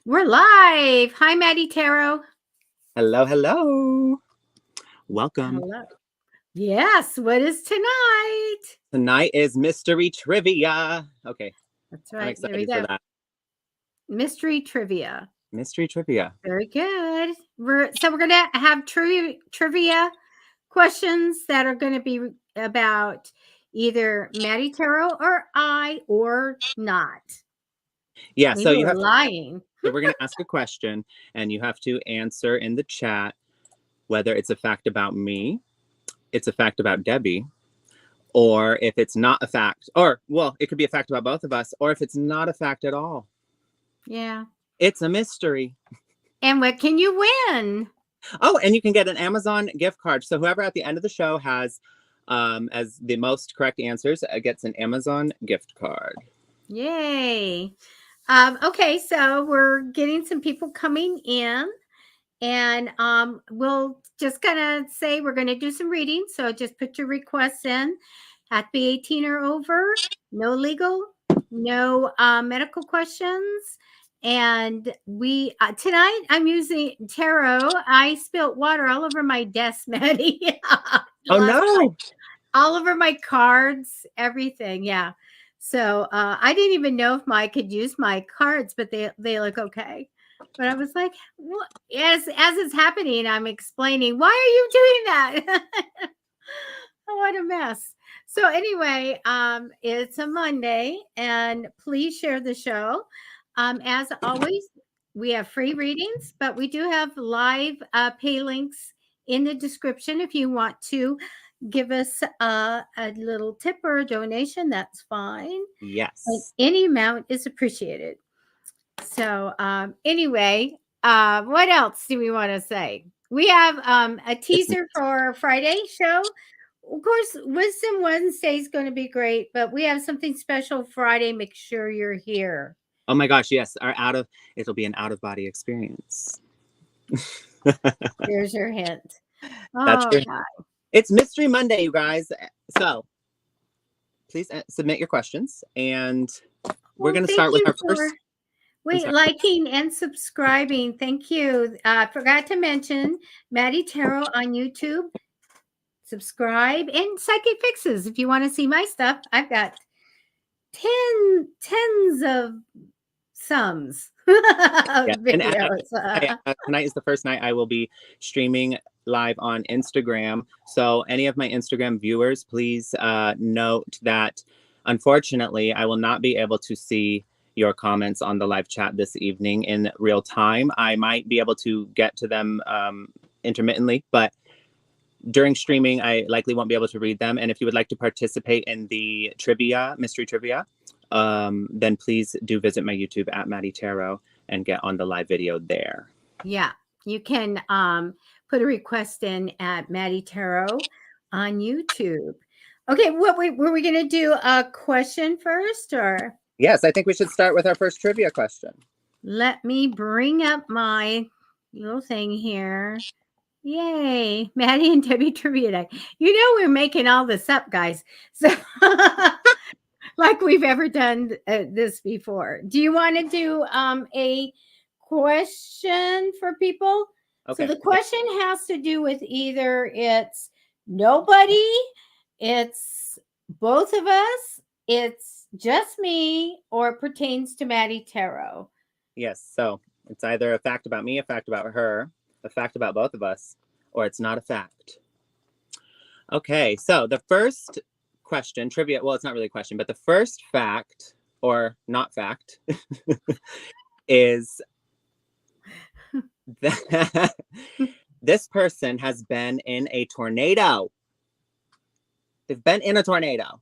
We're live. Hi, Matty Tarot. Hello, hello. Welcome. Hello. Yes, what is tonight? Tonight is mystery trivia. Okay, That's I'm right. There we excited go. for that. Mystery trivia. Mystery trivia. Very good. We're going to have trivia questions that are going to be about either Matty Tarot or I or not. Yeah, Maybe so you we're have lying. so we're going to ask a question and you have to answer in the chat whether it's a fact about me, it's a fact about Debbie, or if it's not a fact, or well, it could be a fact about both of us, or if it's not a fact at all. Yeah. It's a mystery. And what can you win? Oh, and you can get an Amazon gift card. So whoever at the end of the show has as the most correct answers gets an Amazon gift card. Yay. Okay, so we're getting some people coming in, and we'll just kind of say we're going to do some reading. So just put your requests in. Have to be 18 or over. No legal, no medical questions. And we tonight I'm using tarot. I spilt water all over my desk, Maddie. Oh no! All over my cards, everything. Yeah. So I didn't even know if I could use my cards, but they look okay. But I was like, what? As it's happening, I'm explaining, why are you doing that? Oh, what a mess. So anyway, it's a Monday, and please share the show. As always, we have free readings, but we do have live pay links in the description if you want to give us a little tip or a donation. That's fine. Yes. But any amount is appreciated. So anyway, what else do we want to say? We have a teaser for our Friday show. Of course, Wisdom Wednesday is going to be great, but we have something special Friday. Make sure you're here. Oh my gosh, yes. It'll be an out-of-body experience. There's your hint. That's Oh, your, God. It's Mystery Monday, you guys. So please submit your questions, and we're going to start with our first. Wait, liking and subscribing. Thank you. I forgot to mention Matty Tarot on YouTube. Subscribe and Psychic Fixes. If you want to see my stuff, I've got tens of sums videos. Tonight is the first night I will be streaming live on Instagram. So any of my Instagram viewers, please note that unfortunately I will not be able to see your comments on the live chat this evening in real time. I might be able to get to them intermittently, but during streaming, I likely won't be able to read them. And if you would like to participate in the mystery trivia, then please do visit my YouTube at Matty Tarot and get on the live video there. Yeah, you can put a request in at Matty Tarot on YouTube. Okay, were we going to do a question first, or? Yes, I think we should start with our first trivia question. Let me bring up my little thing here. Yay, Matty and Debbie Trivia Day. You know we're making all this up, guys. So like we've ever done this before. Do you want to do a question for people? Okay. So the question has to do with either it's nobody, it's both of us, it's just me, or it pertains to Matty Tarot. Yes, so it's either a fact about me, a fact about her, a fact about both of us, or it's not a fact. Okay, so the first question, trivia, well, it's not really a question, but the first fact, or not fact, is that this person has been in a tornado. They've been in a tornado.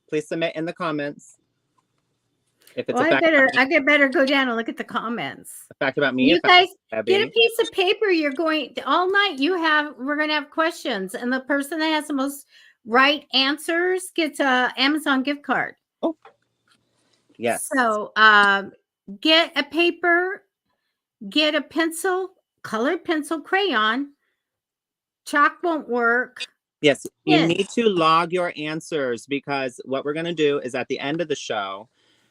Please submit in the comments. If it's a fact I better go down and look at the comments. A fact about me. You guys get a piece of paper. You're going all night. We're going to have questions, and the person that has the most right answers gets a Amazon gift card. Oh, yes. So get a paper, get a pencil, colored pencil, crayon. Chalk won't work. Yes, you need to log your answers, because what we're going to do is at the end of the show,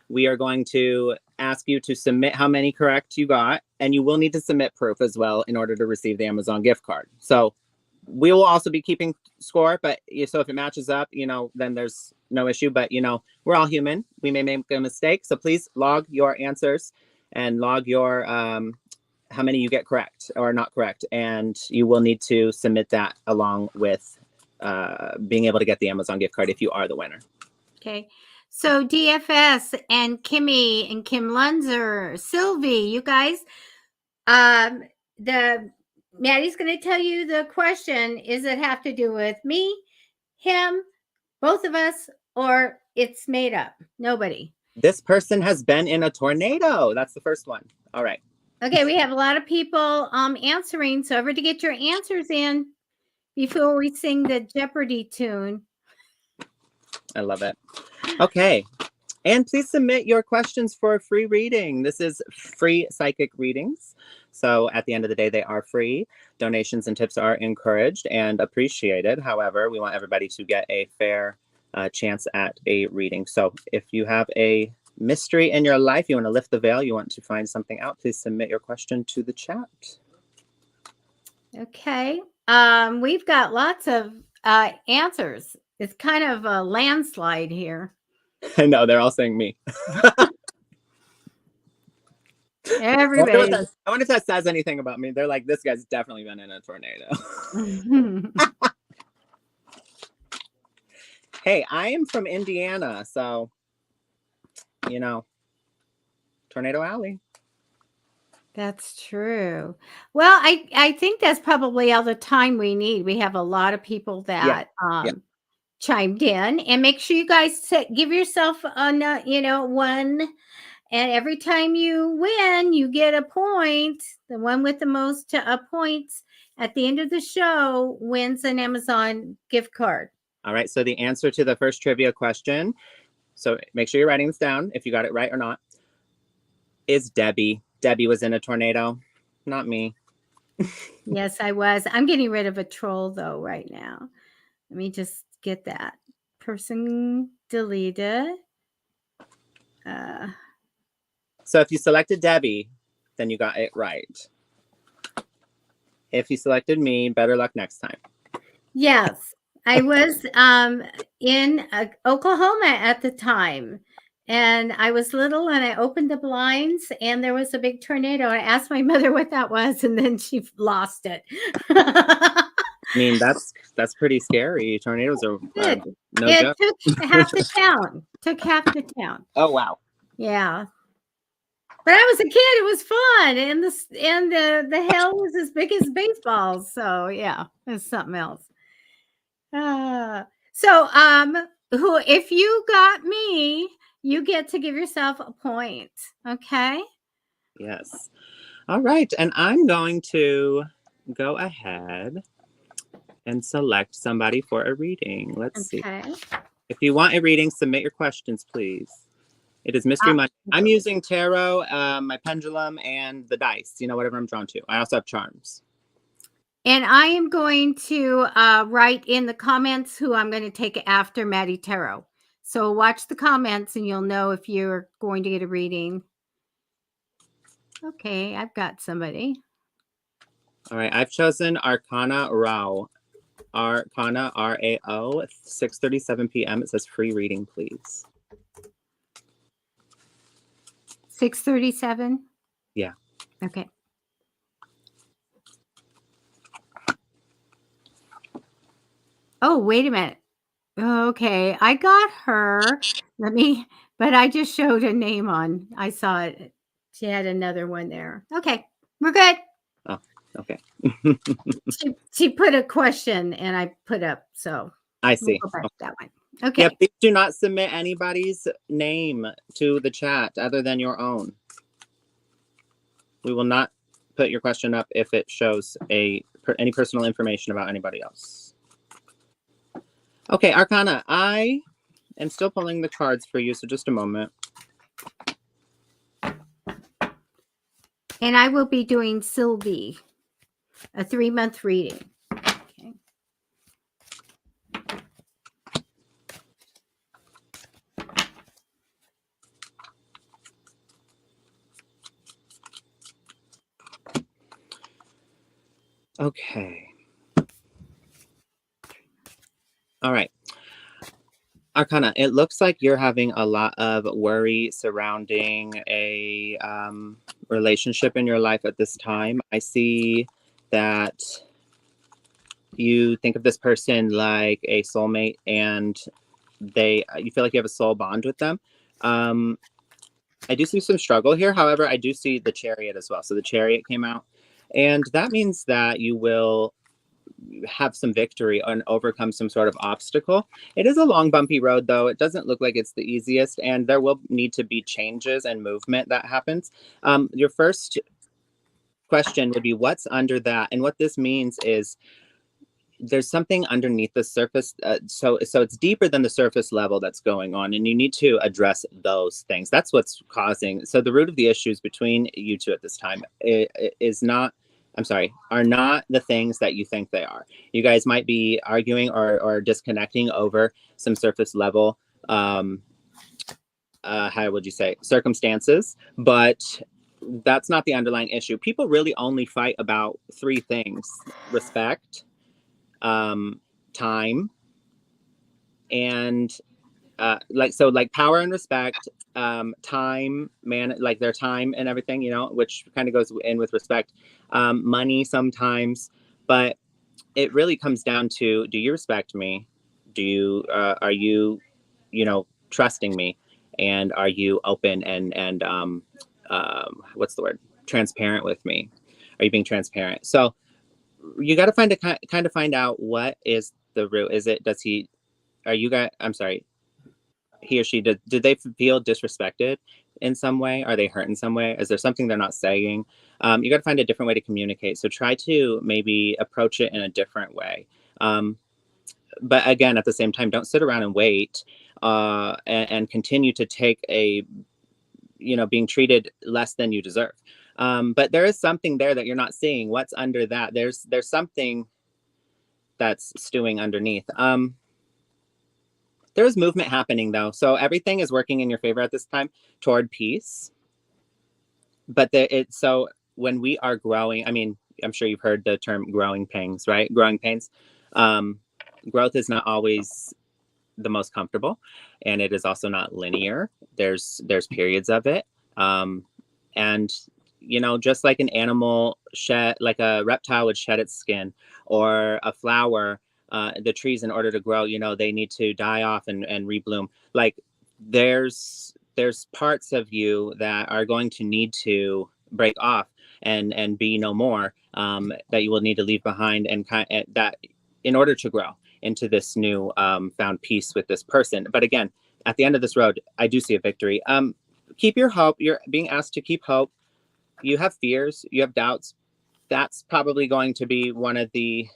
we are going to ask you to submit how many correct you got, and you will need to submit proof as well in order to receive the Amazon gift card. So we will also be keeping score, but so if it matches up, then there's no issue. But we're all human. We may make a mistake. So please log your answers and log your how many you get correct or not correct. And you will need to submit that along with being able to get the Amazon gift card if you are the winner. Okay. So DFS and Kimmy and Kim Lunzer, Sylvie, you guys, Maddie's going to tell you the question. Is it have to do with me, him, both of us, or it's made up? Nobody. This person has been in a tornado. That's the first one. All right. Okay, we have a lot of people answering. So ever to get your answers in before we sing the Jeopardy tune. I love it. Okay. And please submit your questions for a free reading. This is free psychic readings. So at the end of the day, they are free. Donations and tips are encouraged and appreciated. However, we want everybody to get a fair chance at a reading. So if you have a mystery in your life, you want to lift the veil, you want to find something out, please submit your question to the chat. Okay. We've got lots of answers. It's kind of a landslide here. I know, they're all saying me. Everybody. I wonder if that says anything about me. They're like, this guy's definitely been in a tornado. Hey, I am from Indiana, so, Tornado Alley. That's true. Well, I think that's probably all the time we need. We have a lot of people that chimed in, and make sure you guys give yourself one. And every time you win, you get a point. The one with the most points at the end of the show wins an Amazon gift card. All right. So the answer to the first trivia question, so make sure you're writing this down if you got it right or not, is Debbie. Debbie was in a tornado, not me. Yes, I was. I'm getting rid of a troll, though, right now. Let me just get that person deleted. So if you selected Debbie, then you got it right. If you selected me, better luck next time. Yes, I was in Oklahoma at the time, and I was little, and I opened the blinds, and there was a big tornado. I asked my mother what that was, and then she lost it. I mean, that's pretty scary. Tornadoes are no joke. Took half the town. Took half the town. Oh wow. Yeah. But I was a kid. It was fun, and the hell was as big as baseballs. So yeah, it's something else. If you got me, you get to give yourself a point. Okay. Yes. All right, and I'm going to go ahead and select somebody for a reading. Let's see. If you want a reading, submit your questions, please. It is Mystery Monday. I'm using tarot, my pendulum, and the dice, whatever I'm drawn to. I also have charms. And I am going to write in the comments who I'm going to take after Matty Tarot. So watch the comments and you'll know if you're going to get a reading. Okay, I've got somebody. All right, I've chosen Arcana Rao. Arcana, R-A-O, 6:37 p.m. It says free reading, please. 6:37? Yeah. Okay. Oh, wait a minute. Okay, I got her. But I just showed a name on. I saw it. She had another one there. Okay, we're good. Oh, okay. she put a question and I put up, so I see. We'll go back to that one. Okay. Yeah, please do not submit anybody's name to the chat other than your own. We will not put your question up if it shows any personal information about anybody else. Okay, Arcana, I am still pulling the cards for you, so just a moment. And I will be doing Sylvie, a 3-month reading. Okay. Okay. All right. Arcana, it looks like you're having a lot of worry surrounding a relationship in your life at this time. I see that you think of this person like a soulmate, and you feel like you have a soul bond with them. I do see some struggle here. However, I do see the Chariot as well. So the Chariot came out, and that means that you will have some victory and overcome some sort of obstacle. It is a long, bumpy road, though. It doesn't look like it's the easiest, and there will need to be changes and movement that happens. Your first question would be, what's under that? And what this means is there's something underneath the surface. So it's deeper than the surface level that's going on, and you need to address those things. That's what's causing. So the root of the issues between you two at this time is not. I'm sorry, are not the things that you think they are. You guys might be arguing or disconnecting over some surface level, how would you say, circumstances, but that's not the underlying issue. People really only fight about three things: respect, time, and like power and respect, time, like their time and everything, which kind of goes in with respect, money sometimes, but it really comes down to, do you respect me? Are you trusting me? And are you open and what's the word, transparent with me? Are you being transparent? So you got to find out what is the root. Are you guys, I'm sorry, he or she, did they feel disrespected in some way? Are they hurt in some way? Is there something they're not saying? You got to find a different way to communicate. So try to maybe approach it in a different way. But again, at the same time, don't sit around and wait and continue to take being treated less than you deserve. But there is something there that you're not seeing. What's under that? There's something that's stewing underneath. There is movement happening, though. So everything is working in your favor at this time toward peace. But so when we are growing, I mean, I'm sure you've heard the term growing pains, right? Growing pains. Growth is not always the most comfortable, and it is also not linear. There's periods of it. And just like an animal like a reptile would shed its skin, or a flower, the trees, in order to grow, they need to die off and rebloom. Like there's parts of you that are going to need to break off and be no more, that you will need to leave behind, and that in order to grow into this new found peace with this person. But again, at the end of this road, I do see a victory. Keep your hope. You're being asked to keep hope. You have fears, you have doubts. That's probably going to be one of the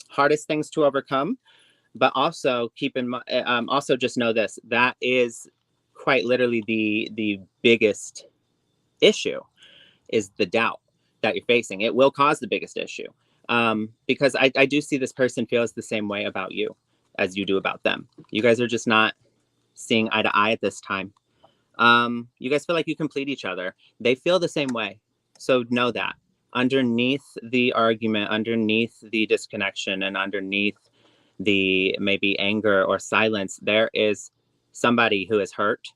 hardest things to overcome. But also keep in mind, also just know this, that is quite literally the biggest issue, is the doubt that you're facing. It will cause the biggest issue. Because I do see this person feels the same way about you as you do about them. You guys are just not seeing eye to eye at this time. You guys feel like you complete each other. They feel the same way. So know that underneath the argument, underneath the disconnection, and underneath the maybe anger or silence, there is somebody who is hurt,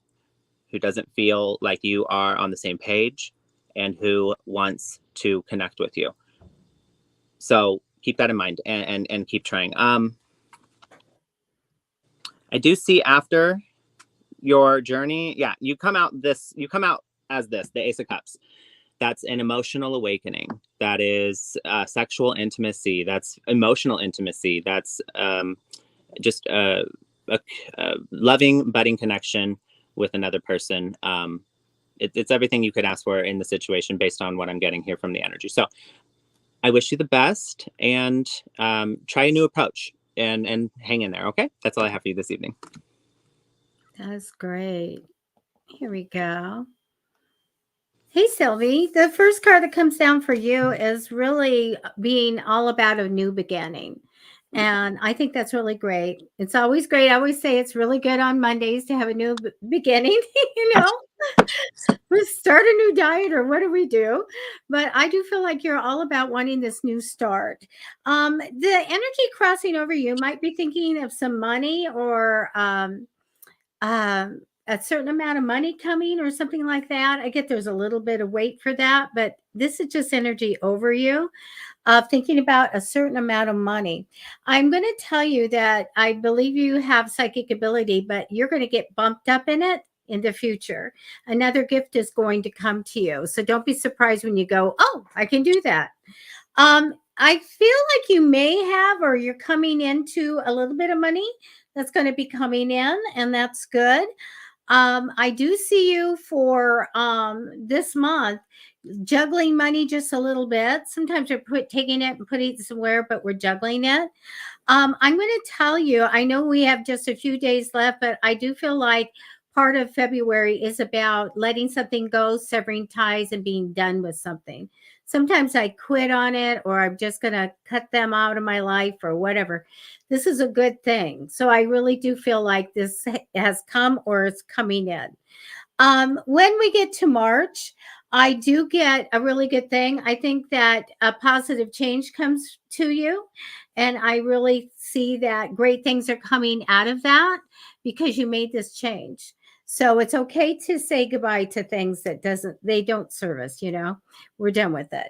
who doesn't feel like you are on the same page, and who wants to connect with you. So keep that in mind and keep trying. I do see after your journey, you come out as the Ace of Cups. That's an emotional awakening. That is sexual intimacy. That's emotional intimacy. That's just a loving, budding connection with another person. It's everything you could ask for in the situation based on what I'm getting here from the energy. So I wish you the best, and try a new approach and hang in there. Okay. That's all I have for you this evening. That's great. Here we go. Hey, Sylvie, the first card that comes down for you is really being all about a new beginning. And I think that's really great. It's always great. I always say it's really good on Mondays to have a new beginning, we start a new diet, or what do we do? but I do feel like you're all about wanting this new start. The energy crossing over you might be thinking of some money or a certain amount of money coming or something like that. I get there's a little bit of weight for that, but this is just energy over you of thinking about a certain amount of money. I'm going to tell you that I believe you have psychic ability, but you're going to get bumped up in it in the future. Another gift is going to come to you. So don't be surprised when you go, oh, I can do that. I feel like you may have, or you're coming into a little bit of money that's going to be coming in, and that's good. I do see you for this month juggling money just a little bit. Sometimes we're taking it and putting it somewhere, but we're juggling it. I'm going to tell you, I know we have just a few days left, but I do feel like part of February is about letting something go, severing ties, and being done with something. Sometimes I quit on it, or I'm just going to cut them out of my life or whatever. This is a good thing. So I really do feel like this has come or it's coming in. When we get to March, I do get a really good thing. I think that a positive change comes to you. And I really see that great things are coming out of that because you made this change. So it's okay to say goodbye to things that they don't serve us, we're done with it.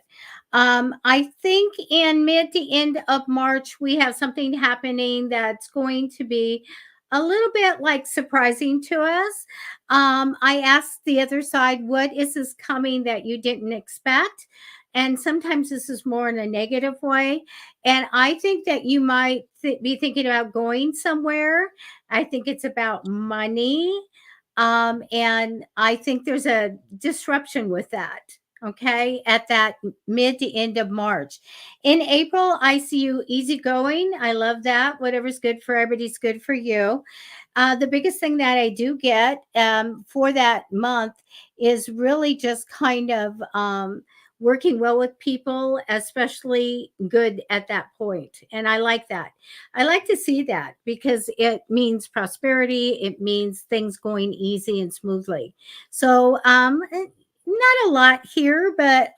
I think in mid to end of March, we have something happening that's going to be a little bit like surprising to us. I asked the other side, what is this coming that you didn't expect? And sometimes this is more in a negative way. And I think that you might be thinking about going somewhere. I think it's about money. And I think there's a disruption with that. Okay, at that mid to end of March. In April, I see you easygoing. I love that. Whatever's good for everybody's good for you. The biggest thing that I do get for that month is really just kind of working well with people, especially good at that point. And I like that. I like to see that because it means prosperity. It means things going easy and smoothly. So, not a lot here, but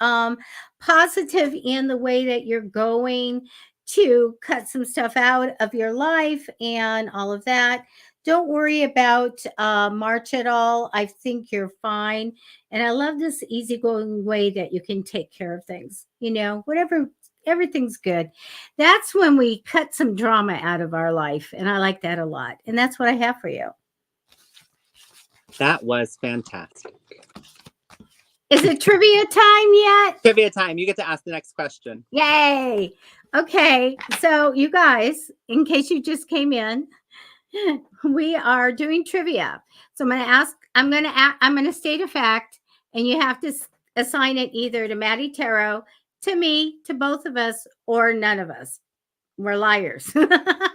positive in the way that you're going to cut some stuff out of your life and all of that. Don't worry about March at all. I think you're fine. And I love this easygoing way that you can take care of things. Whatever, everything's good. That's when we cut some drama out of our life. And I like that a lot. And that's what I have for you. That was fantastic. Is it trivia time yet? Trivia time. You get to ask the next question. Yay. Okay. So you guys, in case you just came in, we are doing trivia. So I'm going to state a fact, and you have to assign it either to Matty Tarot, to me, to both of us, or none of us. We're liars.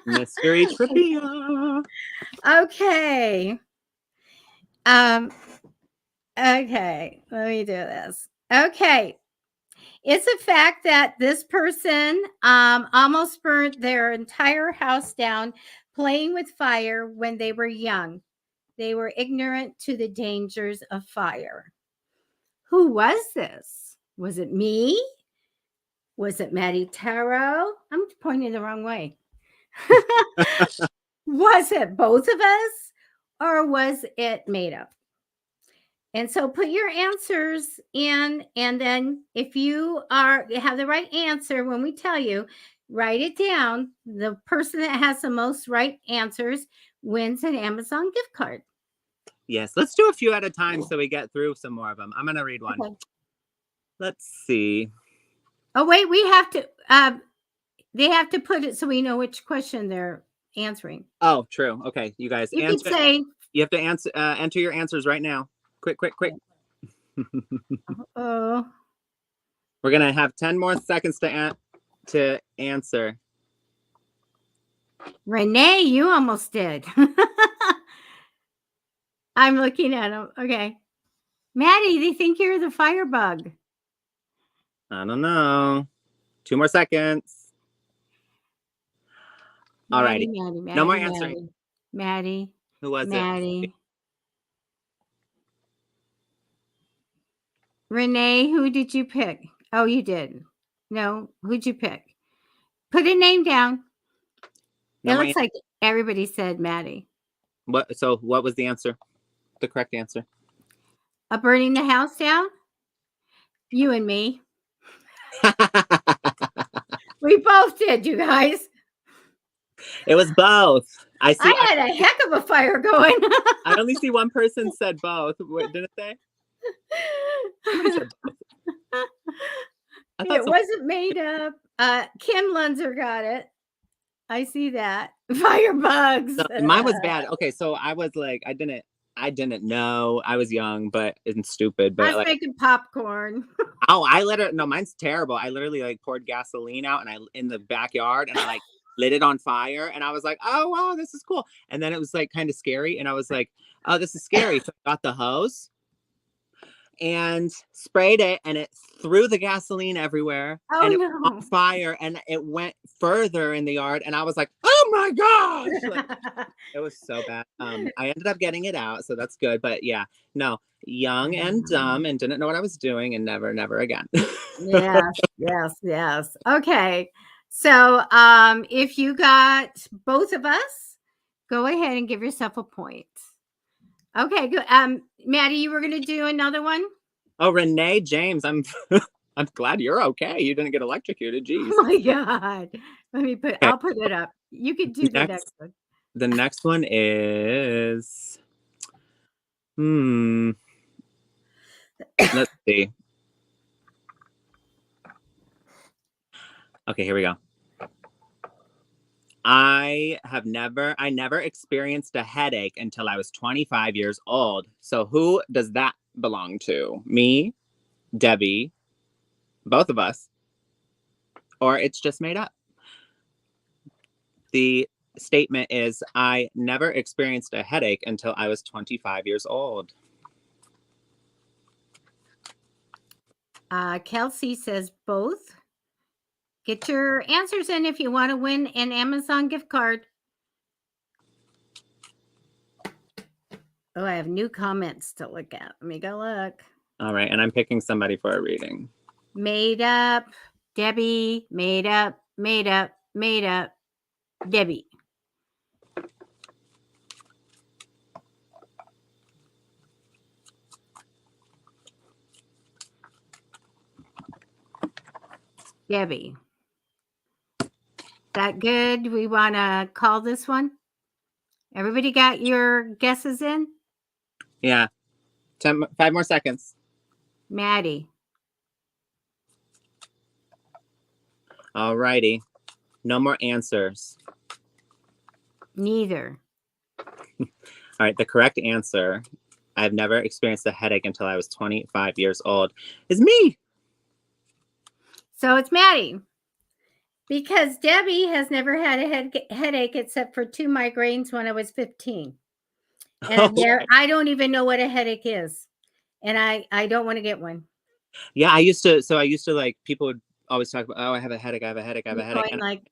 Mystery trivia. Okay. Okay, let me do this. Okay. It's a fact that this person almost burnt their entire house down playing with fire when they were young. They were ignorant to the dangers of fire. Who was this? Was it me? Was it Matty Tarot? I'm pointing the wrong way. Was it both of us? Or was it made up? And so put your answers in, and then if you have the right answer when we tell you, write it down. The person that has the most right answers wins an Amazon gift card. Yes, let's do a few at a time so we get through some more of them. I'm going to read one. Okay. Let's see. Oh, wait, we have to, they have to put it so we know which question they're answering. Oh, true. Okay, you guys you answer. Can say, you have to enter your answers right now. Quick. Oh. We're going to have 10 more seconds to answer. Renee, you almost did. I'm looking at him. Okay. Matty, they think you're the firebug. I don't know. 2 more seconds. All righty. No more answering. Matty. Who was Matty. it? Renee, who did you pick? Oh, you did. No, who'd you pick? Put a name down. No It more looks like everybody said Matty. What? So what was the answer? The correct answer? Burning the house down? You and me. We both did, you guys. It was both. I see. I had a heck of a fire going. I only see one person said both. What did it say? Somebody said both. I thought It wasn't made up. Kim Lunzer got it. I see that. Firebugs. so mine was bad. Okay, so I was like, I didn't know. I was young, and stupid. I But was like, making popcorn. oh, no, mine's terrible. I literally like poured gasoline out in the backyard, and I like lit it on fire, and I was like, oh wow, this is cool. And then it was like kind of scary, and I was like, oh, this is scary. So I got the hose and sprayed it, and it threw the gasoline everywhere, Oh and it was no. on fire, and it went further in the yard, and I was like, oh my gosh. Like, it was so bad. I ended up getting it out, so that's good. But yeah, no, young and dumb and didn't know what I was doing, and never again. Yes. Okay. So if you got both of us, go ahead and give yourself a point. Okay, good. Matty, you were gonna do another one? Oh, Renee James, I'm glad you're okay. You didn't get electrocuted. Jeez. Oh my God. I'll put it up. You can do the next one. The next one is let's see. Okay, here we go. I never experienced a headache until I was 25 years old. So who does that belong to? Me, Debbie, both of us, or it's just made up? The statement is, I never experienced a headache until I was 25 years old. Kelsey says both. Get your answers in if you want to win an Amazon gift card. Oh, I have new comments to look at. Let me go look. All right, and I'm picking somebody for a reading. Made up, Debbie. Made up, Debbie. Debbie. That good? We want to call this one? Everybody got your guesses in? Yeah. 5 more seconds. Matty. All righty. No more answers. Neither. All right. The correct answer, I've never experienced a headache until I was 25 years old, is me. So it's Matty. Because Debbie has never had a headache except for 2 migraines when I was 15. And I don't even know what a headache is. And I don't want to get one. Yeah, I used to like, people would always talk about, oh, I have a headache. And like,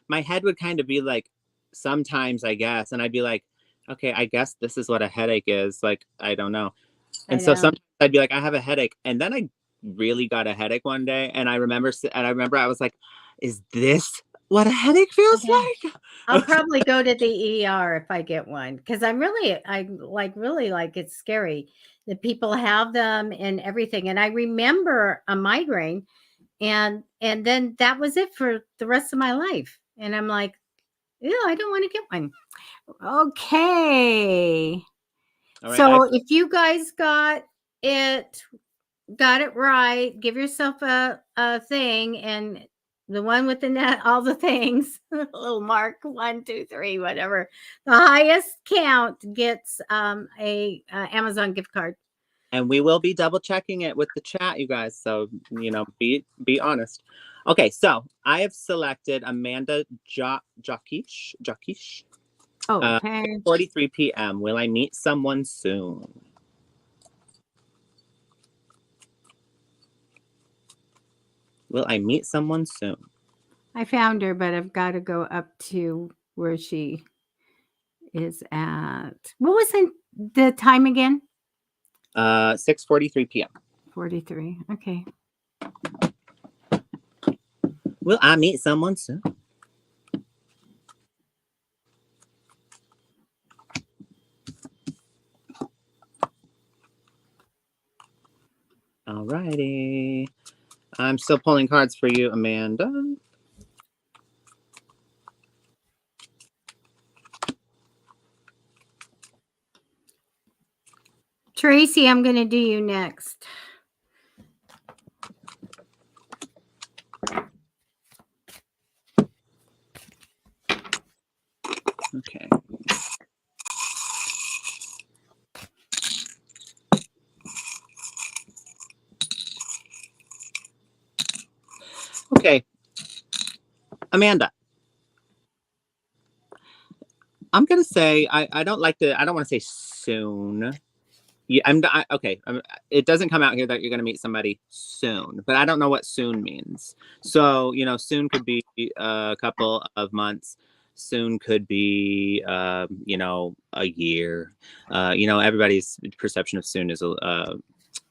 my head would kind of be like, sometimes, I guess. And I'd be like, okay, I guess this is what a headache is. Like, I don't know. And so sometimes I'd be like, I have a headache. And then I really got a headache one day. And I remember I was like, is this what a headache feels like? I'll probably go to the ER if I get one, because I really like it's scary that people have them and everything. And I remember a migraine, and then that was it for the rest of my life. And I'm like, ew, I don't want to get one. Okay. Right, so if you guys got it right, give yourself a thing, and the one with the net, all the things, little mark 1, 2, 3, whatever. The highest count gets a Amazon gift card. And we will be double checking it with the chat, you guys. So, be honest. Okay, so I have selected Amanda Jockish. Okay. 43 p.m. Will I meet someone soon? Will I meet someone soon? I found her, but I've got to go up to where she is at. What was the time again? 6:43 p.m. 43. Okay. Will I meet someone soon? Alrighty. I'm still pulling cards for you, Amanda. Tracy, I'm going to do you next. Okay. Okay. Amanda. I'm going to say, I don't want to say soon. Yeah, okay. It doesn't come out here that you're going to meet somebody soon, but I don't know what soon means. So, soon could be a couple of months. Soon could be, a year. Everybody's perception of soon is a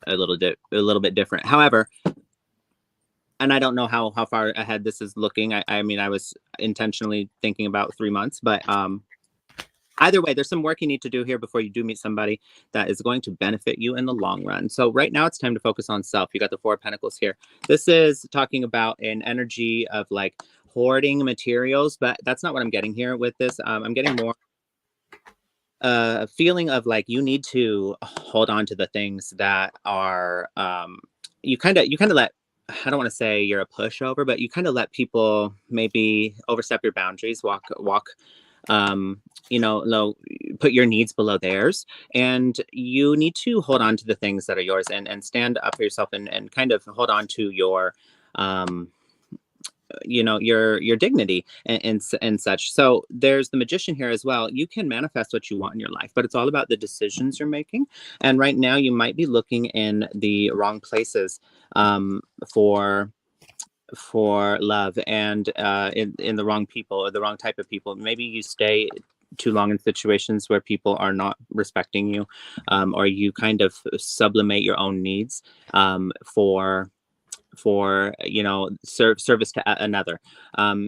little bit different. However, and I don't know how far ahead this is looking. I mean, I was intentionally thinking about 3 months, but either way, there's some work you need to do here before you do meet somebody that is going to benefit you in the long run. So right now it's time to focus on self. You got the Four of Pentacles here. This is talking about an energy of like hoarding materials, but that's not what I'm getting here with this. I'm getting more a feeling of like you need to hold on to the things that are you kind of let, I don't want to say you're a pushover, but you kind of let people maybe overstep your boundaries, walk low, put your needs below theirs, and you need to hold on to the things that are yours and stand up for yourself and kind of hold on to your your dignity and such. So there's the Magician here as well. You can manifest what you want in your life, but it's all about the decisions you're making. And right now you might be looking in the wrong places for love, and in the wrong people or the wrong type of people. Maybe you stay too long in situations where people are not respecting you, or you kind of sublimate your own needs for service to another,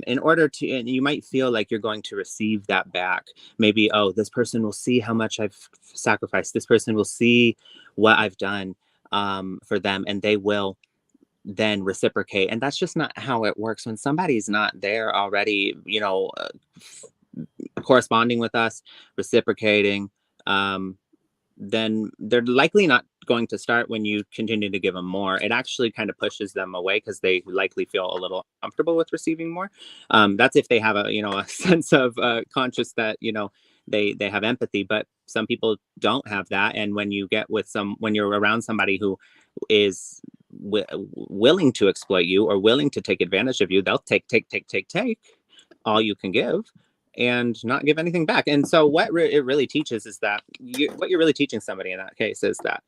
in order to, and you might feel like you're going to receive that back. Maybe, oh, this person will see how much I've sacrificed, this person will see what I've done for them, and they will then reciprocate. And that's just not how it works. When somebody's not there already, corresponding with us, reciprocating, then they're likely not going to start when you continue to give them more. It actually kind of pushes them away because they likely feel a little comfortable with receiving more. That's if they have a sense of conscious that they have empathy. But some people don't have that, and when you're around somebody who is willing to exploit you or willing to take advantage of you, they'll take all you can give and not give anything back. And so what it really teaches is that what you're really teaching somebody in that case is that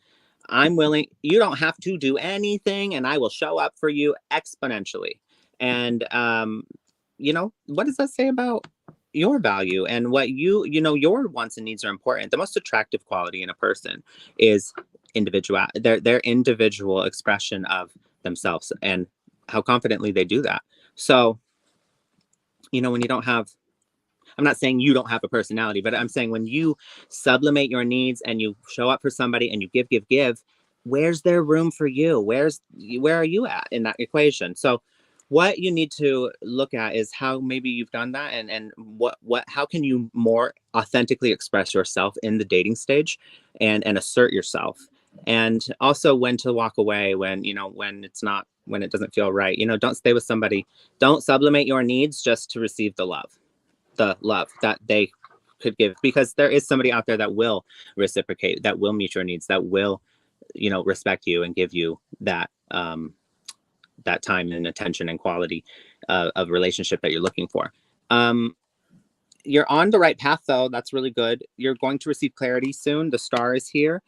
I'm willing, you don't have to do anything, and I will show up for you exponentially. And what does that say about your value and what your wants and needs are important? The most attractive quality in a person is their individual expression of themselves and how confidently they do that. So when you don't have, I'm not saying you don't have a personality, but I'm saying when you sublimate your needs and you show up for somebody and you give, where's there room for you? Where are you at in that equation? So what you need to look at is how maybe you've done that, and how can you more authentically express yourself in the dating stage and assert yourself, and also when to walk away when it doesn't feel right. Don't stay with somebody, don't sublimate your needs just to receive the love that they could give, because there is somebody out there that will reciprocate, that will meet your needs, that will respect you and give you that that time and attention and quality of relationship that you're looking for. You're on the right path, though. That's really good. You're going to receive clarity soon. The star is here,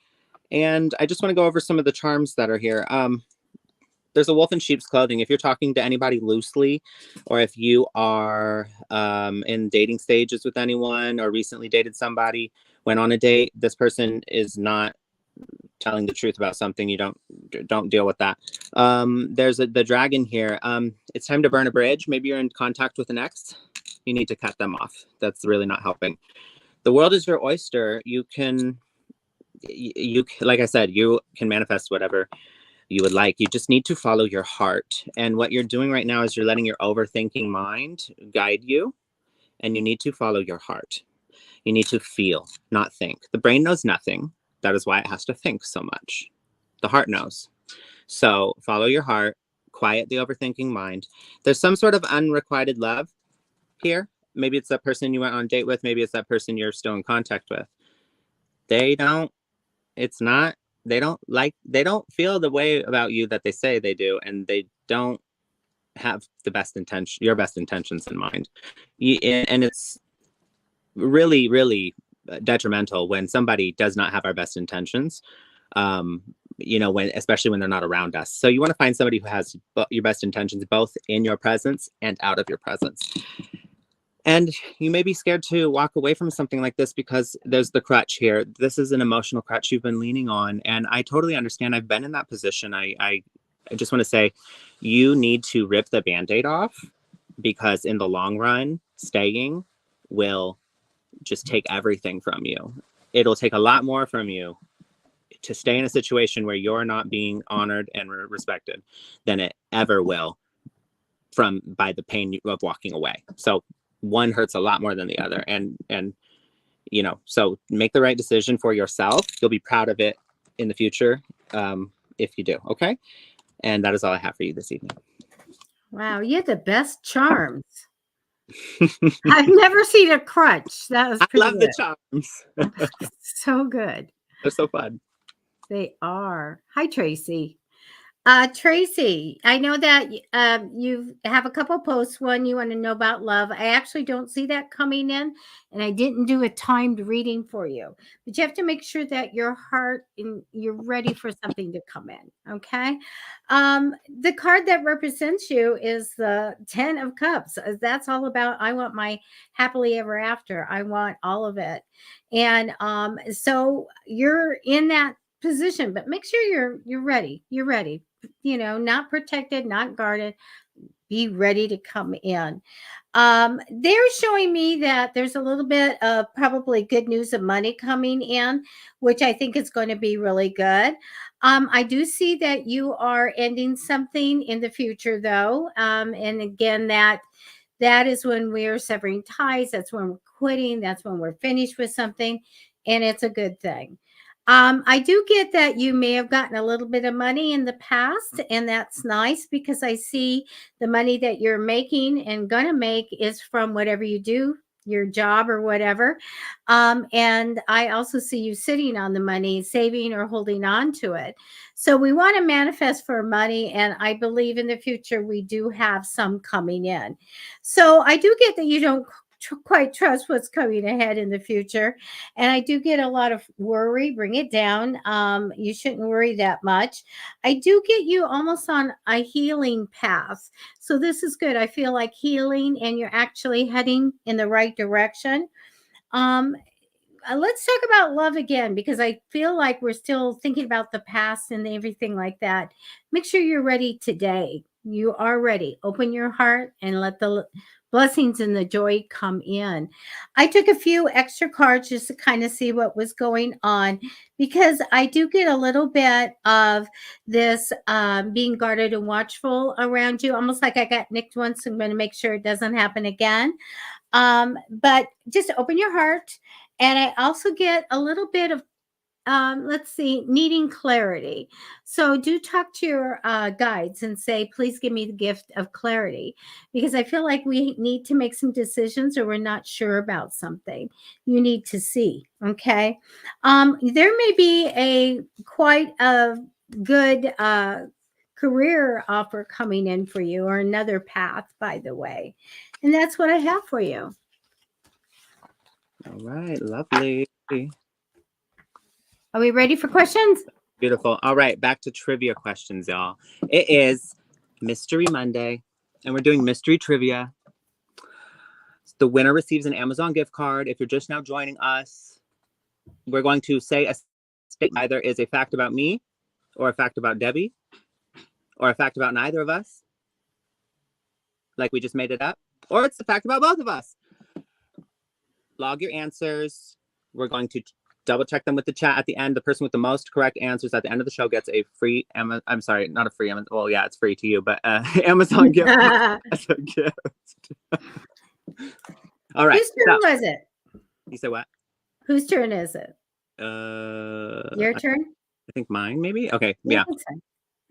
and I just want to go over some of the charms that are here. There's a wolf in sheep's clothing. If you're talking to anybody loosely, or if you are in dating stages with anyone or recently dated somebody, went on a date, this person is not telling the truth about something, you don't deal with that. There's the dragon here. It's time to burn a bridge. Maybe you're in contact with an ex. You need to cut them off. That's really not helping. The world is your oyster. You like I said, you can manifest whatever you would like. You just need to follow your heart. And what you're doing right now is you're letting your overthinking mind guide you, and you need to follow your heart. You need to feel, not think. The brain knows nothing. That is why it has to think so much. The heart knows. So follow your heart, quiet the overthinking mind. There's some sort of unrequited love here. Maybe it's that person you went on a date with. Maybe it's that person you're still in contact with. They don't feel the way about you that they say they do. And they don't have your best intentions in mind. And it's really, really detrimental when somebody does not have our best intentions, especially when they're not around us. So you want to find somebody who has your best intentions, both in your presence and out of your presence. And you may be scared to walk away from something like this because there's the crutch here. This is an emotional crutch you've been leaning on. And I totally understand. I've been in that position. I just want to say you need to rip the Band-Aid off, because in the long run, staying will just take everything from you. It'll take a lot more from you to stay in a situation where you're not being honored and respected than it ever will by the pain of walking away. So one hurts a lot more than the other. And so make the right decision for yourself. You'll be proud of it in the future if you do. Okay. And that is all I have for you this evening. Wow. You have the best charms. I've never seen a crutch. That was pretty good. The charms. So good. They're so fun. They are. Hi, Tracy. Tracy, I know that you have a couple posts. One, you want to know about love. I actually don't see that coming in, and I didn't do a timed reading for you. But you have to make sure that your heart and you're ready for something to come in. Okay. The card that represents you is the 10 of Cups. That's all about, I want my happily ever after. I want all of it. And so you're in that position, but make sure you're ready. You're ready. Not protected, not guarded. Be ready to come in. They're showing me that there's a little bit of probably good news of money coming in, which I think is going to be really good. I do see that you are ending something in the future, though. And again, that is when we're severing ties. That's when we're quitting. That's when we're finished with something. And it's a good thing. I do get that you may have gotten a little bit of money in the past, and that's nice because I see the money that you're making and going to make is from whatever you do, your job or whatever. And I also see you sitting on the money, saving or holding on to it. So we want to manifest for money, and I believe in the future we do have some coming in. So I do get that you don't quite trust what's coming ahead in the future, and I do get a lot of worry. Bring it down. You shouldn't worry that much. I do get you almost on a healing path, so this is good. I feel like healing, and you're actually heading in the right direction. Let's talk about love again, because I feel like we're still thinking about the past and everything like that. Make sure you're ready today. You are ready. Open your heart and let the blessings and the joy come in. I took a few extra cards just to kind of see what was going on, because I do get a little bit of this being guarded and watchful around you, almost like I got nicked once. I'm going to make sure it doesn't happen again. But just open your heart. And I also get a little bit of needing clarity. So do talk to your guides and say, please give me the gift of clarity, because I feel like we need to make some decisions, or we're not sure about something. You need to see. Okay. There may be quite a good career offer coming in for you, or another path, by the way. And that's what I have for you. All right. Lovely. Are we ready for questions? Beautiful. All right, back to trivia questions, y'all. It is Mystery Monday, and we're doing mystery trivia. The winner receives an Amazon gift card. If you're just now joining us, we're going to say a statement either is a fact about me, or a fact about Debbie, or a fact about neither of us, like we just made it up, or it's a fact about both of us. Log your answers. We're going to double check them with the chat at the end. The person with the most correct answers at the end of the show gets a free I'm sorry, not a free Amazon. Well, yeah, it's free to you, but Amazon gift as a gift. All right. Whose turn was it? You say what? Whose turn is it? Your turn? I think mine, maybe. Okay. Yeah. So.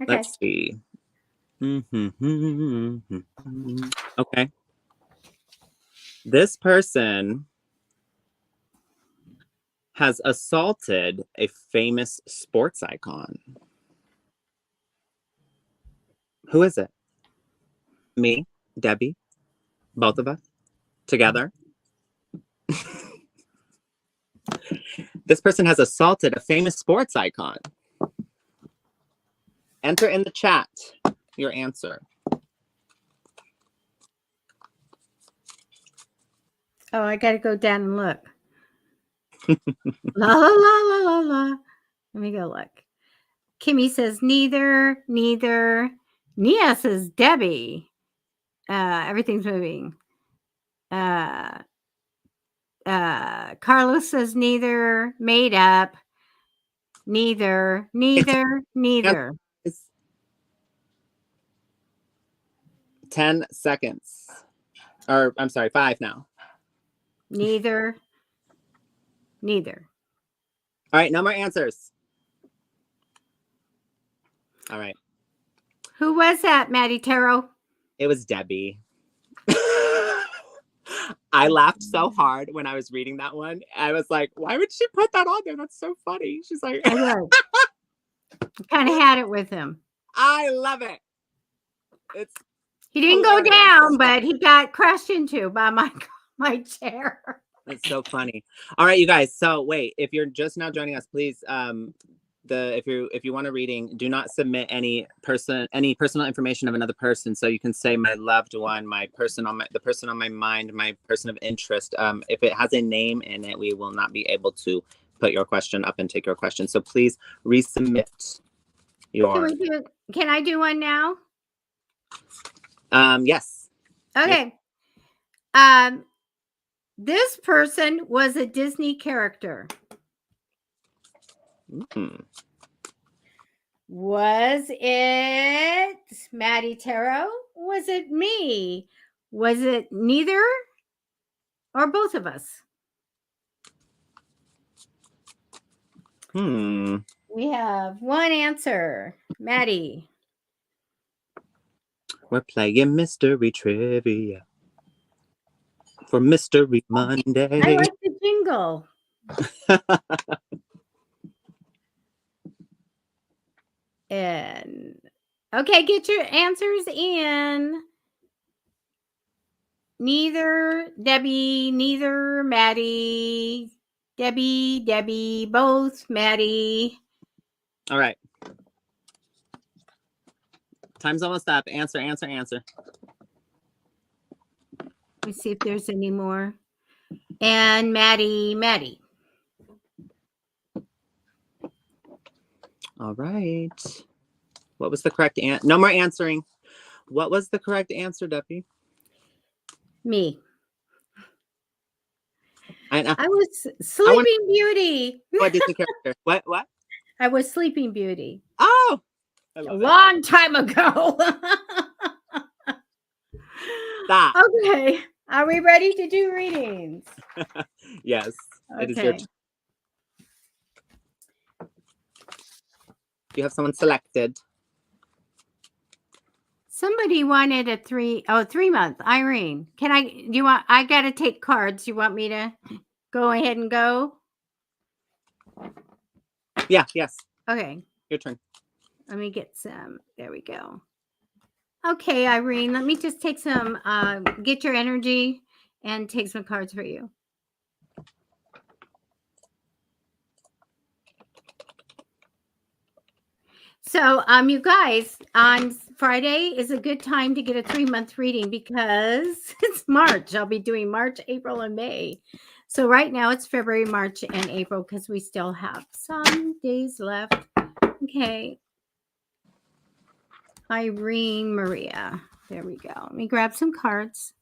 Okay. Let's see. Okay. This person has assaulted a famous sports icon. Who is it? Me, Debbie, both of us, together. This person has assaulted a famous sports icon. Enter in the chat your answer. Oh, I got to go down and look. La, la, la, la, la, la. Let me go look. Kimmy says neither. Nia says Debbie. Everything's moving. Carlos says neither. Made up. Neither. 10 seconds. Or I'm sorry, 5 now. Neither. All right, no more answers. All right. Who was that, Matty Tarot? It was Debbie. I laughed so hard when I was reading that one. I was like, why would she put that on there? That's so funny. She's like, I know. Kind of had it with him. I love it. He didn't go down, but he got crashed into by my chair. That's so funny. All right, you guys. So wait, if you're just now joining us, please, if you want a reading, do not submit any personal information of another person. So you can say my loved one, the person on my mind, my person of interest. If it has a name in it, we will not be able to put your question up and take your question. So please resubmit your. Can I do one now? Yes. Okay. This person was a Disney character. Was it Matty Tarot? Was it me? Was it neither or both of us? We have one answer. Matty. We're playing mystery trivia for Mystery Monday. I like the jingle. And okay, get your answers in. Neither Debbie, neither Matty. Debbie, both Matty. All right. Time's almost up. Answer. Let me see if there's any more. And Matty. All right. What was the correct answer? No more answering. What was the correct answer, Debbie? Me. I was Sleeping Beauty. What Disney character? What? I was Sleeping Beauty. Oh, a long time ago. Stop. Okay. Are we ready to do readings? Yes. Okay. It is your turn. You have someone selected. Somebody wanted a 3 month. Irene, I got to take cards. You want me to go ahead and go? Yeah, yes. Okay. Your turn. Let me get some. There we go. Okay, Irene, let me just take some, get your energy and take some cards for you. So, you guys, on Friday is a good time to get a 3-month reading because it's March. I'll be doing March, April, and May. So right now it's February, March, and April because we still have some days left. Okay. Irene Maria. There we go. Let me grab some cards.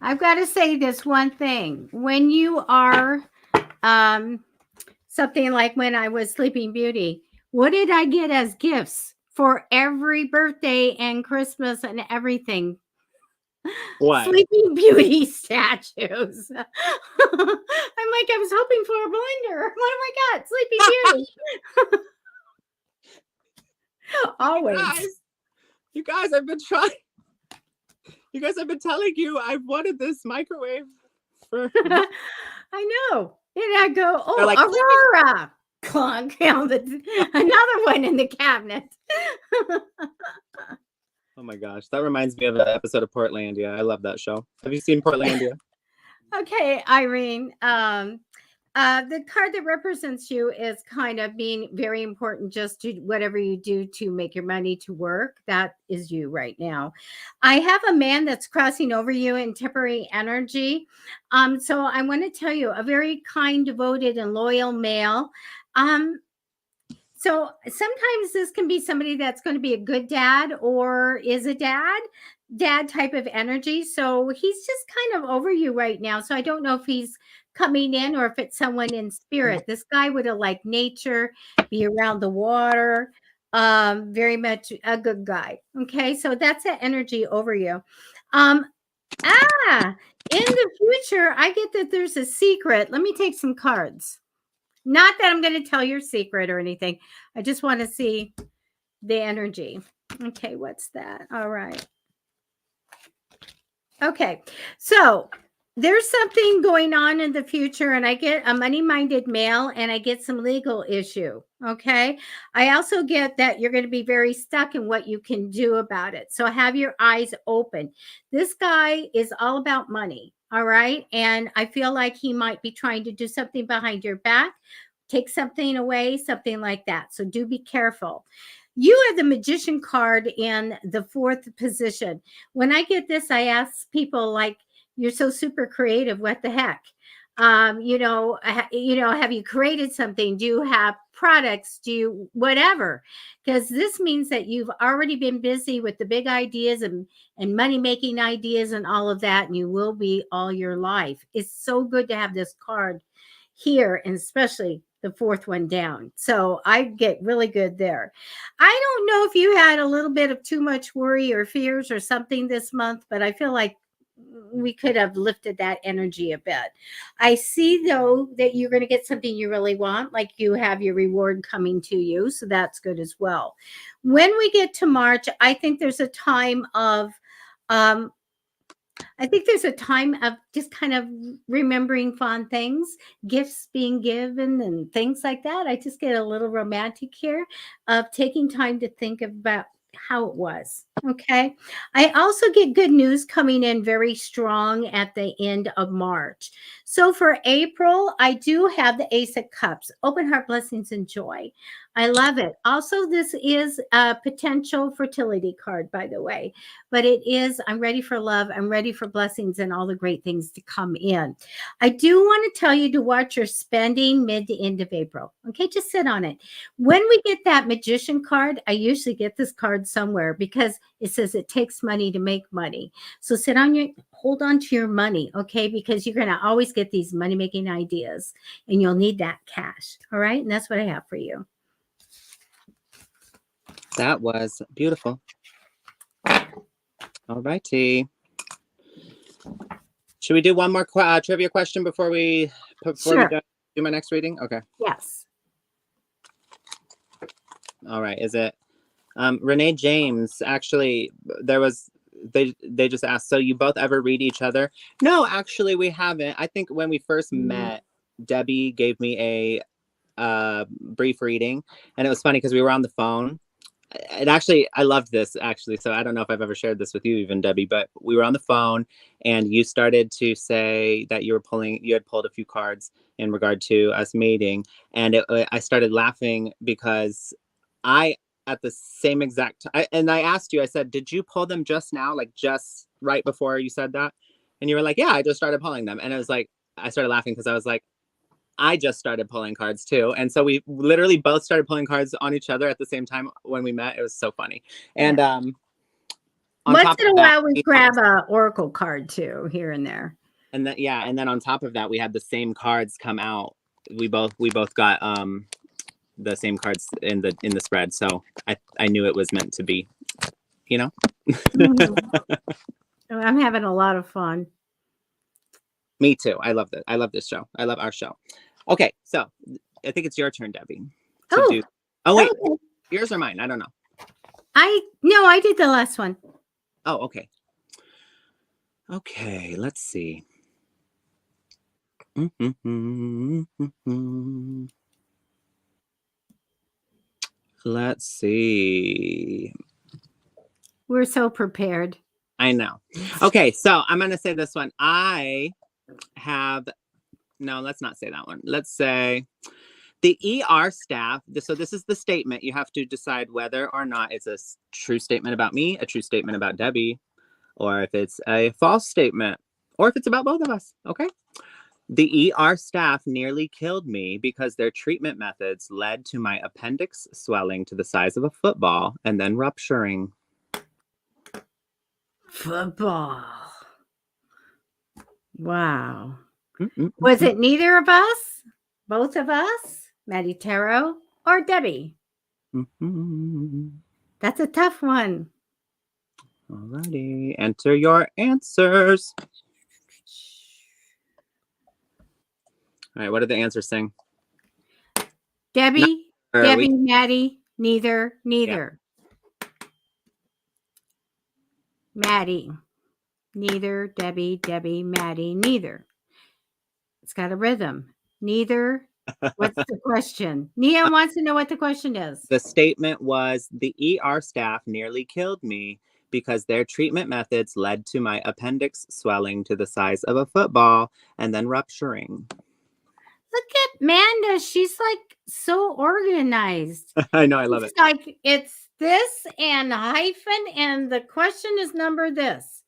I've got to say this one thing. When you are something like when I was Sleeping Beauty, what did I get as gifts for every birthday and Christmas and everything? What? Sleeping Beauty statues. I'm like, I was hoping for a blender. Oh my God, Sleeping Beauty. Always. You guys, I've been trying. You guys, I've been telling you I've wanted this microwave for. I know. And I go, oh, like, Aurora. Clunk. Another one in the cabinet. Oh my gosh, that reminds me of an episode of Portlandia. I love that show. Have you seen Portlandia? Okay, Irene. The card that represents you is kind of being very important just to whatever you do to make your money to work. That is you right now. I have a man that's crossing over you in temporary energy. So I want to tell you, a very kind, devoted, and loyal male. So sometimes this can be somebody that's going to be a good dad or is a dad type of energy. So he's just kind of over you right now. So I don't know if he's coming in or if it's someone in spirit. This guy would have liked nature, be around the water, very much a good guy. Okay, so that's that energy over you. In the future, I get that there's a secret. Let me take some cards. Not that I'm going to tell your secret or anything. I just want to see the energy. Okay, what's that? All right. Okay, so there's something going on in the future, and I get a money-minded male, and I get some legal issue. Okay, I also get that you're going to be very stuck in what you can do about it. So have your eyes open. This guy is all about money. All right. And I feel like he might be trying to do something behind your back, take something away, something like that. So do be careful. You have the Magician card in the 4th position. When I get this, I ask people like, you're so super creative. What the heck? Have you created something? Do you have products? Do you whatever? Because this means that you've already been busy with the big ideas and money making ideas and all of that, and you will be all your life. It's so good to have this card here, and especially the 4th one down. So I get really good there. I don't know if you had a little bit of too much worry or fears or something this month, but I feel like we could have lifted that energy a bit. I see though that you're going to get something you really want, like you have your reward coming to you. So that's good as well. When we get to March, I think there's a time of just kind of remembering fond things, gifts being given and things like that. I just get a little romantic here of taking time to think about how it was. Okay. I also get good news coming in very strong at the end of March. So for April, I do have the Ace of Cups, open heart, blessings, and joy. I love it. Also, this is a potential fertility card, by the way, but it is, I'm ready for love. I'm ready for blessings and all the great things to come in. I do want to tell you to watch your spending mid to end of April. Okay, just sit on it. When we get that Magician card, I usually get this card somewhere because it says it takes money to make money. So hold on to your money, okay? Because you're going to always get these money-making ideas and you'll need that cash. All right. And that's what I have for you. That was beautiful. All righty. Should we do one more trivia question before we Sure. do my next reading? Okay. Yes. All right. Is it Renee James? Actually, they just asked, so you both ever read each other? No, actually we haven't. I think when we first met, Debbie gave me a brief reading, and it was funny because we were on the phone And actually, I loved this actually. So I don't know if I've ever shared this with you, even Debbie, but we were on the phone and you started to say that you had pulled a few cards in regard to us mating. And I started laughing because I, at the same exact time, and I asked you, I said, did you pull them just now? Like just right before you said that? And you were like, yeah, I just started pulling them. And I was like, I started laughing because I was like, I just started pulling cards too. And so we literally both started pulling cards on each other at the same time when we met. It was so funny. And on Once top in a of that, while, we grab a oracle card too, here and there. and then and then on top of that, we had the same cards come out. We both got the same cards in the spread. So I knew it was meant to be, you know. I'm having a lot of fun. Me too. I love this. I love this show. I love our show. Okay, so I think it's your turn, Debbie, to do. Oh wait, okay. Yours or mine? I don't know. No, I did the last one. Oh, okay. Okay, let's see. Let's see. We're so prepared. I know. Okay, so I'm gonna say this one. No, let's not say that one. Let's say the ER staff. So this is the statement. You have to decide whether or not it's a true statement about me, a true statement about Debbie, or if it's a false statement, or if it's about both of us. Okay. The ER staff nearly killed me because their treatment methods led to my appendix swelling to the size of a football and then rupturing. Football. Wow. Mm-mm-mm. Was it neither of us? Both of us? Matty Tarot or Debbie? Mm-hmm. That's a tough one. Alrighty. Enter your answers. All right, what did the answers saying? Debbie, Matty, neither. Yeah. Matty, neither. Debbie, Matty, neither. It's got a rhythm. Neither. What's the question? Nia wants to know what the question is. The statement was the ER staff nearly killed me because their treatment methods led to my appendix swelling to the size of a football and then rupturing. Look at Manda. She's like so organized. I know. I love it. Like it's this and hyphen, and the question is number this.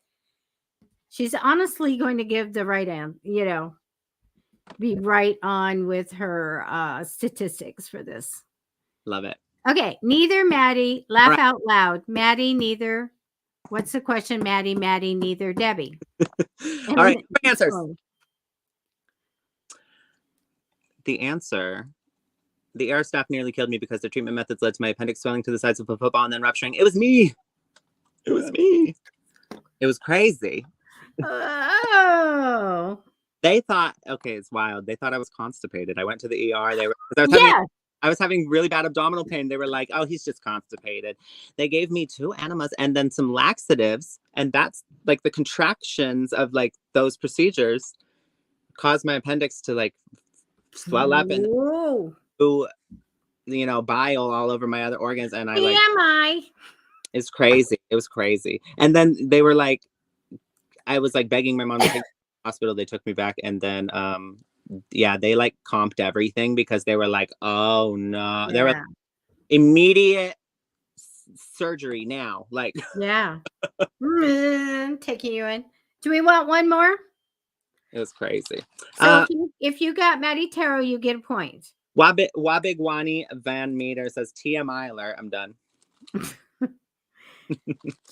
She's honestly going to give the right answer, be right on with her statistics for this. Love it. Okay. Neither, Matty. Laugh out loud. Matty, neither. What's the question? Matty, neither. Debbie. All right. Answers. The answer. The ER staff nearly killed me because their treatment methods led to my appendix swelling to the size of a football and then rupturing. It was me. It was me. It was crazy. Oh. They thought, okay, it's wild. They thought I was constipated. I went to the ER. I was having really bad abdominal pain. They were like, oh, he's just constipated. They gave me 2 enemas and then some laxatives. And that's like the contractions of like those procedures caused my appendix to like swell up and bile all over my other organs. And it's crazy. It was crazy. And then they were like, I was like begging my mom to take me to the hospital. They took me back, and then they like comped everything because they were like, oh no. They were like, immediate surgery now. Like taking you in. Do we want one more? It was crazy. So if you got Matty Tarot, you get a point. Wabigwani Van Meter says TMI alert. I'm done.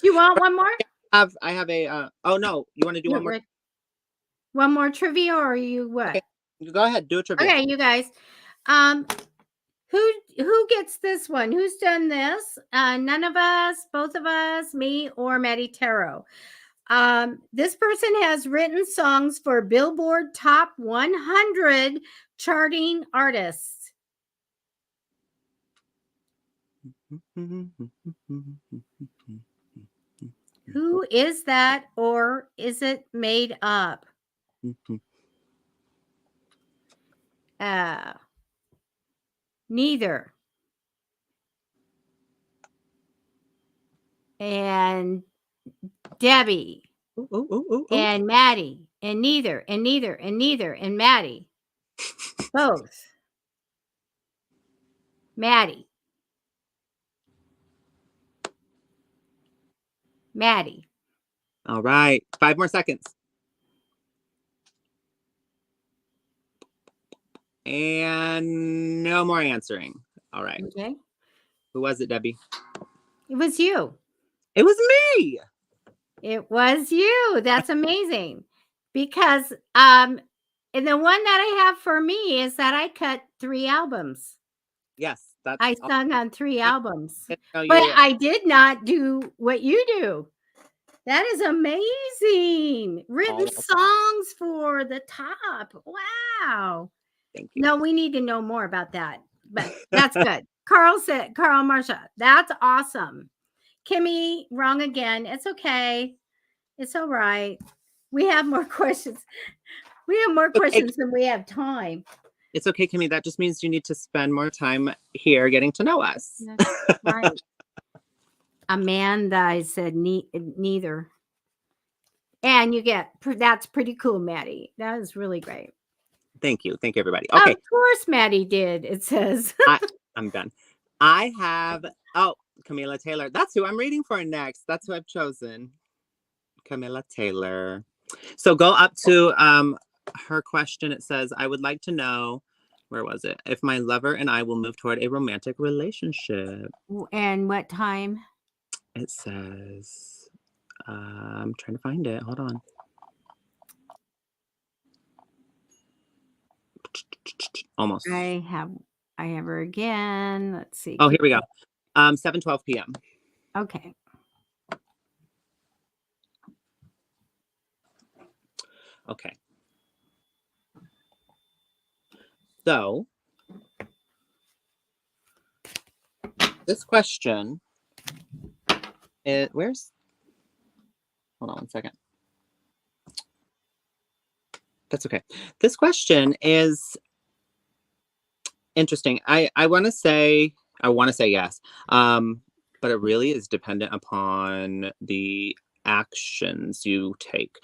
You want one more? I have a oh no, you want to do one more? One more trivia, or you what? Okay. Go ahead, do a trivia. Okay, you guys. Who gets this one? Who's done this? None of us, both of us, me or Matty Tarot. This person has written songs for Billboard Top 100 charting artists. Who is that, or is it made up? Neither. and Debbie Ooh, ooh, ooh, ooh, ooh. and Matty and neither and neither and neither and Matty. Both. Matty. Matty. All right. 5 more seconds. And no more answering. All right. Okay. Who was it, Debbie? It was you. It was me. It was you. That's amazing. Because and the one that I have for me is that I cut 3 albums. Yes, that's I sung on 3 albums. No, But you. I did not do what you do. That is amazing. Written Oh, songs for the top. Wow. thank you. No, we need to know more about that. But that's good. Carl Marsha, that's awesome. Kimmy, wrong again. It's okay. It's all right. We have more questions. We have more questions than we have time. It's okay, Kimmy. That just means you need to spend more time here getting to know us. That's right. Amanda, I said neither. And you get, that's pretty cool, Maddie. That is really great. Thank you. Thank you, everybody. Okay. Of course, Maddie did, it says. I'm done. I have, Camilla Taylor. That's who I'm reading for next. That's who I've chosen. Camilla Taylor. So go up to her question. It says, I would like to know, where was it? If my lover and I will move toward a romantic relationship. And what time? It says, I'm trying to find it. Hold on. Almost. I have her again. Let's see. Oh, here we go. 7:12 p.m. Okay. Okay. So this question is, hold on one second. That's okay. This question is interesting. I want to say yes. But it really is dependent upon the actions you take.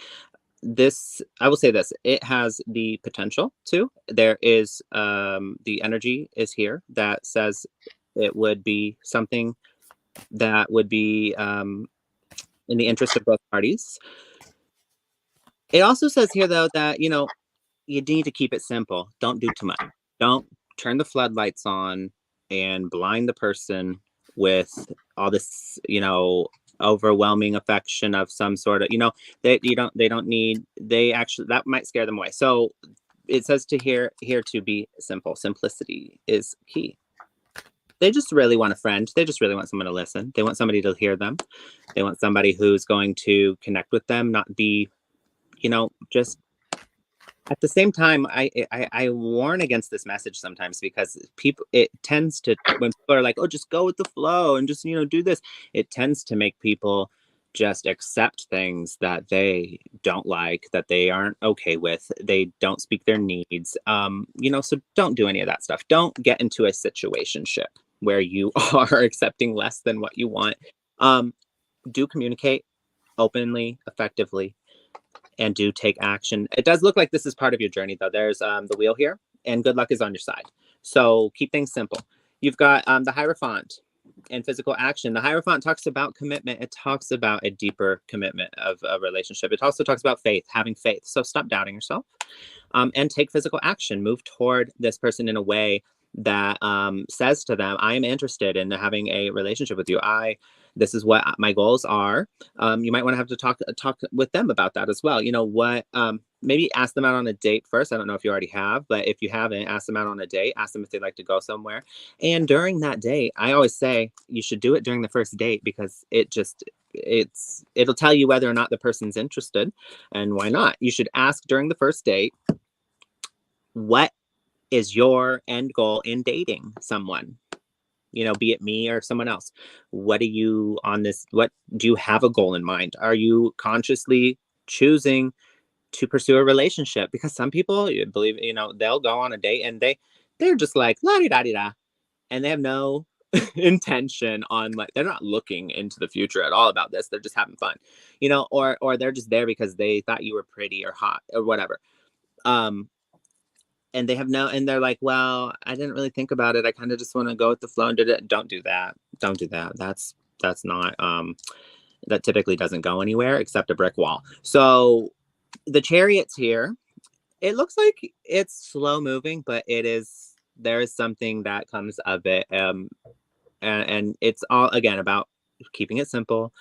I will say this, it has the potential to. There is the energy is here that says it would be something that would be in the interest of both parties. It also says here, though, that you need to keep it simple. Don't do too much. Don't turn the floodlights on and blind the person with all this, overwhelming affection of some sort of, they actually, that might scare them away. So it says here to be simple. Simplicity is key. They just really want a friend. They just really want someone to listen. They want somebody to hear them. They want somebody who's going to connect with them, not be, just. At the same time, I warn against this message sometimes because it tends to, when people are like, oh, just go with the flow and just, do this, it tends to make people just accept things that they don't like, that they aren't okay with. They don't speak their needs. So don't do any of that stuff. Don't get into a situationship where you are accepting less than what you want. Do communicate openly, effectively, and do take action. It does look like this is part of your journey, though. There's the wheel here, and good luck is on your side. So keep things simple. You've got the Hierophant and physical action. The Hierophant talks about commitment. It talks about a deeper commitment of a relationship. It also talks about faith, having faith. So stop doubting yourself and take physical action. Move toward this person in a way that says to them, I am interested in having a relationship with you. This is what my goals are. You might want to have to talk with them about that as well. Maybe ask them out on a date first. I don't know if you already have, but if you haven't, ask them out on a date. Ask them if they'd like to go somewhere. And during that date, I always say you should do it during the first date because it'll tell you whether or not the person's interested and why not. You should ask during the first date, what is your end goal in dating someone? Be it me or someone else. What do you have a goal in mind? Are you consciously choosing to pursue a relationship? Because some people, they'll go on a date and they're just like la di da di da, and they have no intention on, like, they're not looking into the future at all about this. They're just having fun, or they're just there because they thought you were pretty or hot or whatever. Um, and they have and they're like, well, I didn't really think about it. I kind of just want to go with the flow and did it. Don't do that. Don't do that. That's not, that typically doesn't go anywhere except a brick wall. So the Chariot's here. It looks like it's slow moving, but there is something that comes of it. And it's all, again, about keeping it simple,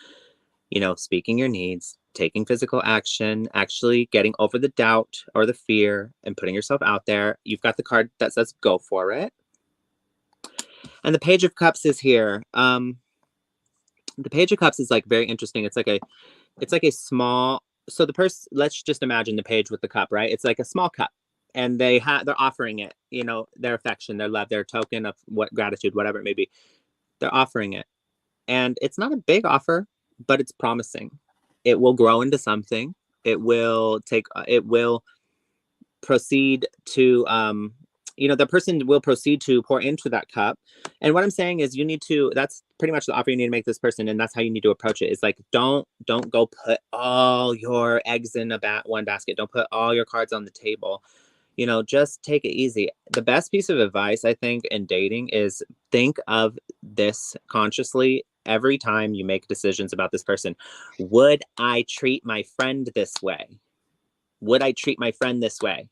speaking your needs, taking physical action, actually getting over the doubt or the fear and putting yourself out there. You've got the card that says go for it. And the Page of Cups is here. The Page of Cups is like very interesting. It's like a small, so the person, let's just imagine the page with the cup, right? It's like a small cup, and they're offering it, their affection, their love, their token of what gratitude, whatever it may be. They're offering it. And it's not a big offer, but it's promising. It will grow into something. It will proceed to, the person will proceed to pour into that cup. And what I'm saying is that's pretty much the offer you need to make this person. And that's how you need to approach it. It's like, don't go put all your eggs in one basket. Don't put all your cards on the table. Just take it easy. The best piece of advice, I think, in dating is think of this consciously every time you make decisions about this person. Would I treat my friend this way? Would I treat my friend this way?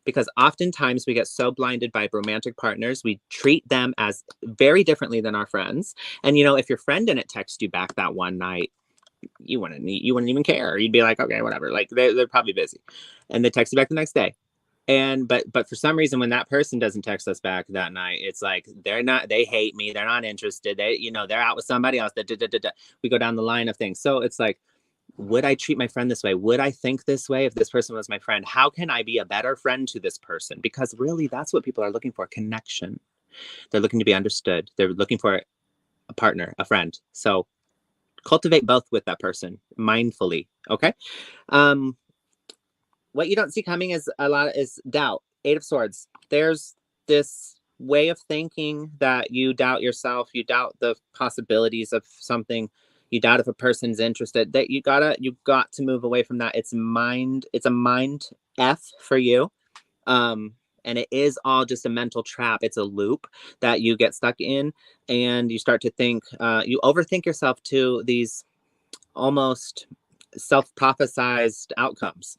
Because oftentimes we get so blinded by romantic partners, we treat them as very differently than our friends. And, if your friend didn't text you back that one night, you wouldn't even care. You'd be like, okay, whatever. Like they're probably busy. And they text you back the next day. But for some reason, when that person doesn't text us back that night, it's like, they hate me. They're not interested. They're out with somebody else. We go down the line of things. So it's like, would I treat my friend this way? Would I think this way if this person was my friend? How can I be a better friend to this person? Because really, that's what people are looking for, connection. They're looking to be understood. They're looking for a partner, a friend. So cultivate both with that person mindfully, okay? What you don't see coming is doubt. 8 of Swords. There's this way of thinking that you doubt yourself. You doubt the possibilities of something. You doubt if a person's interested. That you've got to move away from that. It's a mind F for you. And it is all just a mental trap. It's a loop that you get stuck in, and you start to think, you overthink yourself to these almost self-prophesized outcomes.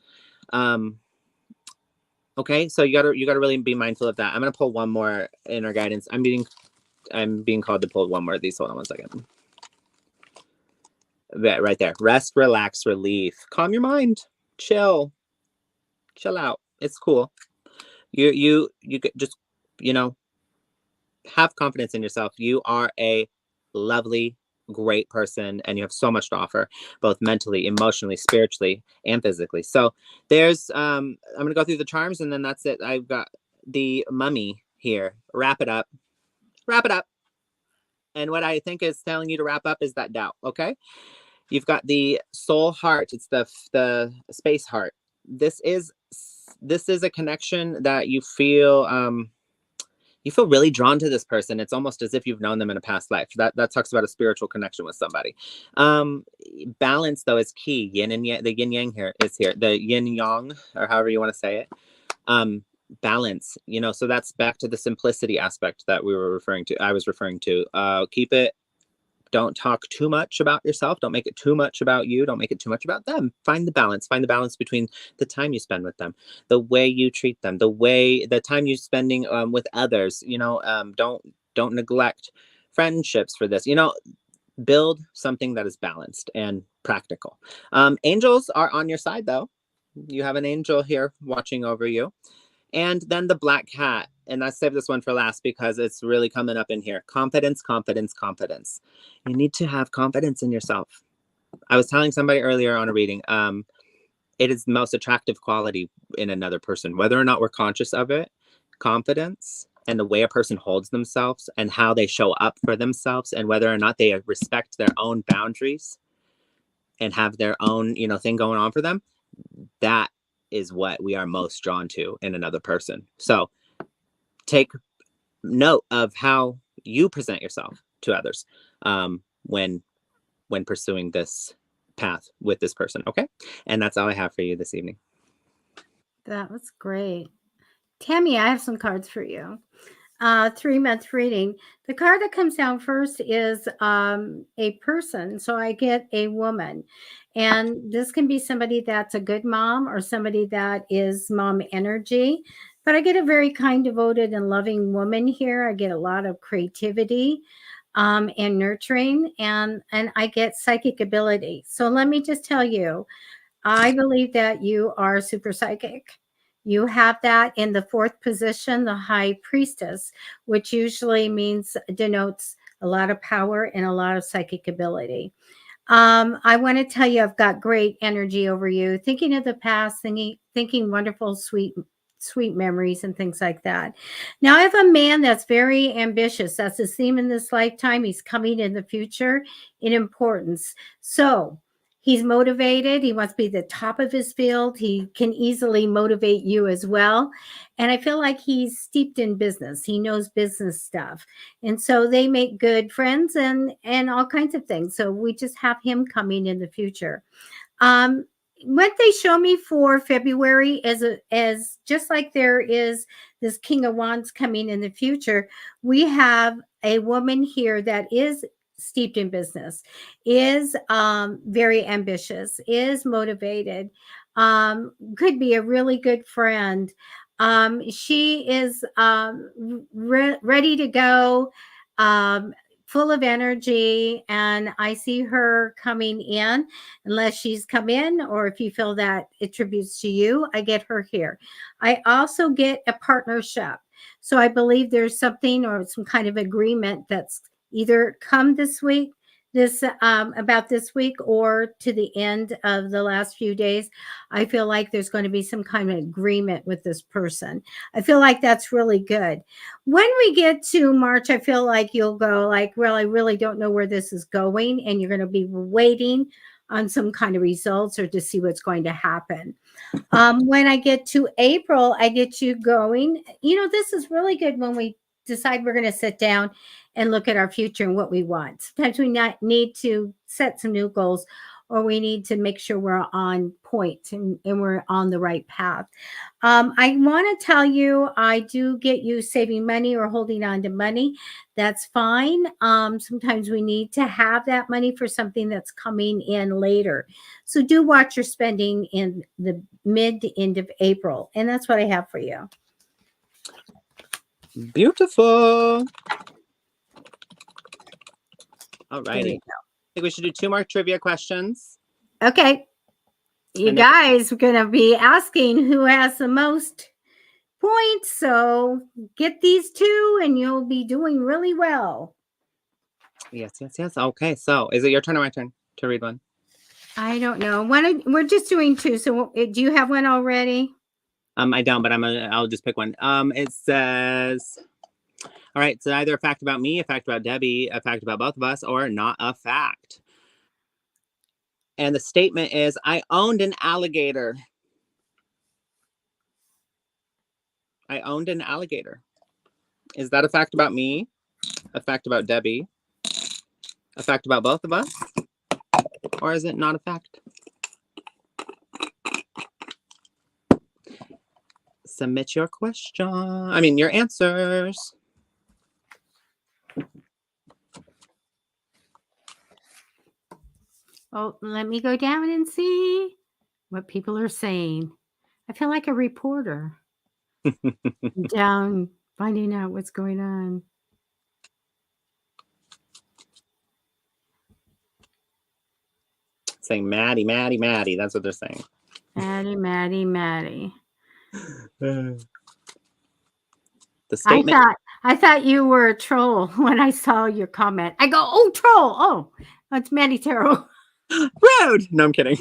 Okay, so you gotta really be mindful of that. I'm gonna pull one more inner guidance. I'm being called to pull one more of these. Hold on one second. Right there. Rest, relax, relief. Calm your mind. Chill out. It's cool. You just, have confidence in yourself. You are a lovely, great person, and you have so much to offer, both mentally, emotionally, spiritually, and physically. So there's, I'm going to go through the charms, and then that's it. I've got the Mummy here. Wrap it up. And what I think is telling you to wrap up is that doubt. Okay. You've got the Soul Heart. It's the space heart. This is a connection that you feel really drawn to this person. It's almost as if you've known them in a past life. That talks about a spiritual connection with somebody. Balance, though, is key. Yin and yang. The yin yang here is here. The yin yang, or however you want to say it. Balance. So that's back to the simplicity aspect that I was referring to. Keep it. Don't talk too much about yourself. Don't make it too much about you. Don't make it too much about them. Find the balance. Find the balance between the time you spend with them, the way you treat them, the time you're spending with others. Don't neglect friendships for this. Build something that is balanced and practical. Angels are on your side, though. You have an angel here watching over you. And then the Black Cat. And I saved this one for last because it's really coming up in here. Confidence, confidence, confidence. You need to have confidence in yourself. I was telling somebody earlier on a reading, it is the most attractive quality in another person, whether or not we're conscious of it. Confidence and the way a person holds themselves and how they show up for themselves, and whether or not they respect their own boundaries and have their own, thing going on for them. That is what we are most drawn to in another person. So take note of how you present yourself to others when pursuing this path with this person. Okay. And that's all I have for you this evening. That was great. Tammy, I have some cards for you. 3-month reading. The card that comes down first is a person. So I get a woman. And this can be somebody that's a good mom or somebody that is mom energy. But I get a very kind, devoted, and loving woman here. I get a lot of creativity and nurturing, and I get psychic ability. So let me just tell you, I believe that you are super psychic. You have that in the 4th position, the high priestess, which usually denotes a lot of power and a lot of psychic ability. I want to tell you, I've got great energy over you, thinking of the past, thinking wonderful, sweet memories and things like that. Now I have a man that's very ambitious. That's his theme in this lifetime. He's coming in the future in importance. So he's motivated. He wants to be the top of his field. He can easily motivate you as well. And I feel like he's steeped in business. He knows business stuff. And so they make good friends and all kinds of things. So we just have him coming in the future. What they show me for February as just like there is this King of Wands coming in the future, we have a woman here that is steeped in business, is very ambitious, is motivated, could be a really good friend. She is ready to go, full of energy, and I see her coming in. Unless she's come in, or if you feel that attributes to you, I get her here. I also get a partnership. So I believe there's something or some kind of agreement that's either come this week, about this week, or to the end of the last few days. I feel like there's going to be some kind of agreement with this person. I feel like that's really good. When we get to March, I feel like you'll go like, well, I really don't know where this is going, and you're going to be waiting on some kind of results or to see what's going to happen. When I get to April, I get you going. This is really good when we decide we're going to sit down and look at our future and what we want. Sometimes we need to set some new goals, or we need to make sure we're on point and we're on the right path. I want to tell you, I do get you saving money or holding on to money. That's fine. Sometimes we need to have that money for something that's coming in later. So do watch your spending in the mid to end of April. And that's what I have for you. Beautiful. All righty. I think we should do 2 more trivia questions. Okay. You guys are going to be asking who has the most points. So get these 2 and you'll be doing really well. Yes. Okay. So is it your turn or my turn to read one? I don't know. We're just doing 2. So do you have one already? I don't, but I'll just pick one. It says, all right, so either a fact about me, a fact about Debbie, a fact about both of us, or not a fact. And the statement is, I owned an alligator. I owned an alligator. Is that a fact about me, a fact about Debbie, a fact about both of us, or is it not a fact? Submit your your answers. Oh, let me go down and see what people are saying. I feel like a reporter down finding out what's going on. Saying Matty. That's what they're saying. Maddie. The statement. I thought you were a troll when I saw your comment. I go, oh, troll. Oh, that's Matty Tarot. Rude. No, I'm kidding.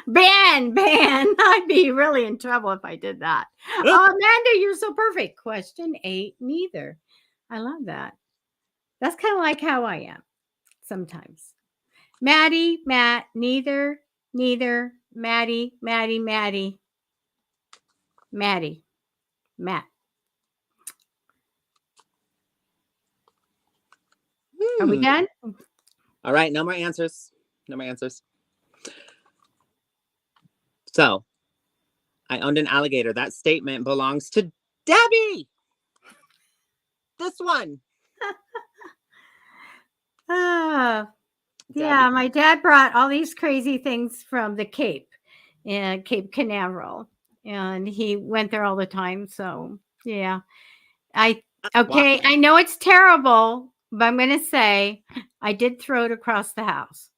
Ban. I'd be really in trouble if I did that. Amanda, you're so perfect. Question 8, neither. I love that. That's kind of like how I am sometimes. Maddie, Matt, neither, Maddie, Matt. Are we done? All right, no more answers. No more answers. So, I owned an alligator. That statement belongs to Debbie. This one. Yeah, Debbie. my dad brought all these crazy things from the Cape and Cape Canaveral, and he went there all the time. So yeah, I Why? I know it's terrible, but I'm gonna say I did throw it across the house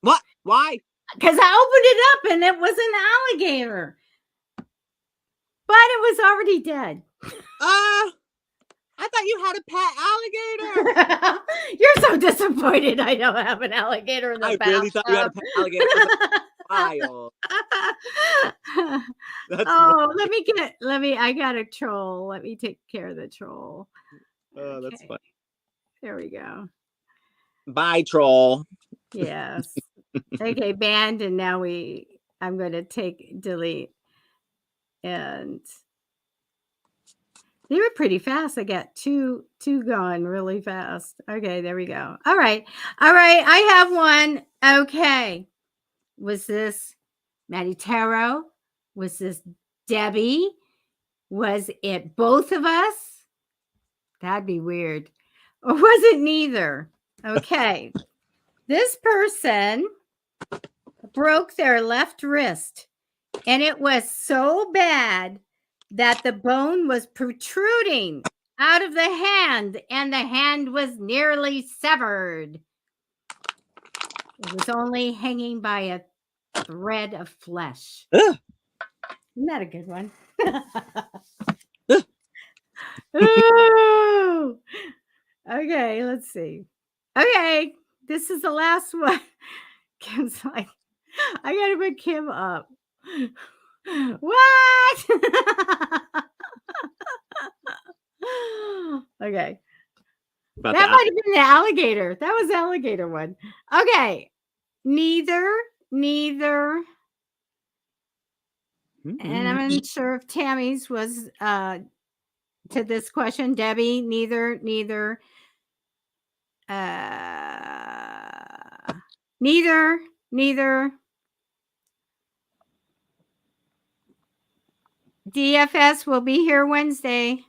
What? Why? because I opened it up and it was an alligator, but it was already dead. I thought you had a pet alligator. You're so disappointed I don't have an alligator in the I bathtub. really thought you had a pet alligator. Wild. That's Oh, I got a troll. Let me take care of the troll. Oh, that's Okay, fun. there we go. Bye, troll. Yes. Okay, banned, and now I'm going to delete, and they were pretty fast. I got two gone really fast. Okay, there we go. All right. I have one. Okay. Was this Matty Tarot? Was this Debbie? Was it both of us? That'd be weird. Or was it neither? Okay. This person broke their left wrist, and it was so bad that the bone was protruding out of the hand, and the hand was nearly severed. It was only hanging by a thread of flesh. Ugh. Isn't that a good one? Ugh. Ooh. Okay, let's see. Okay, this is the last one. Kim's like, I gotta put Kim up. What? Okay. About That the might have been the alligator. That was the alligator one. Okay. Neither. And I'm unsure if Tammy's was to this question. Debbie, neither. Neither. DFS will be here Wednesday.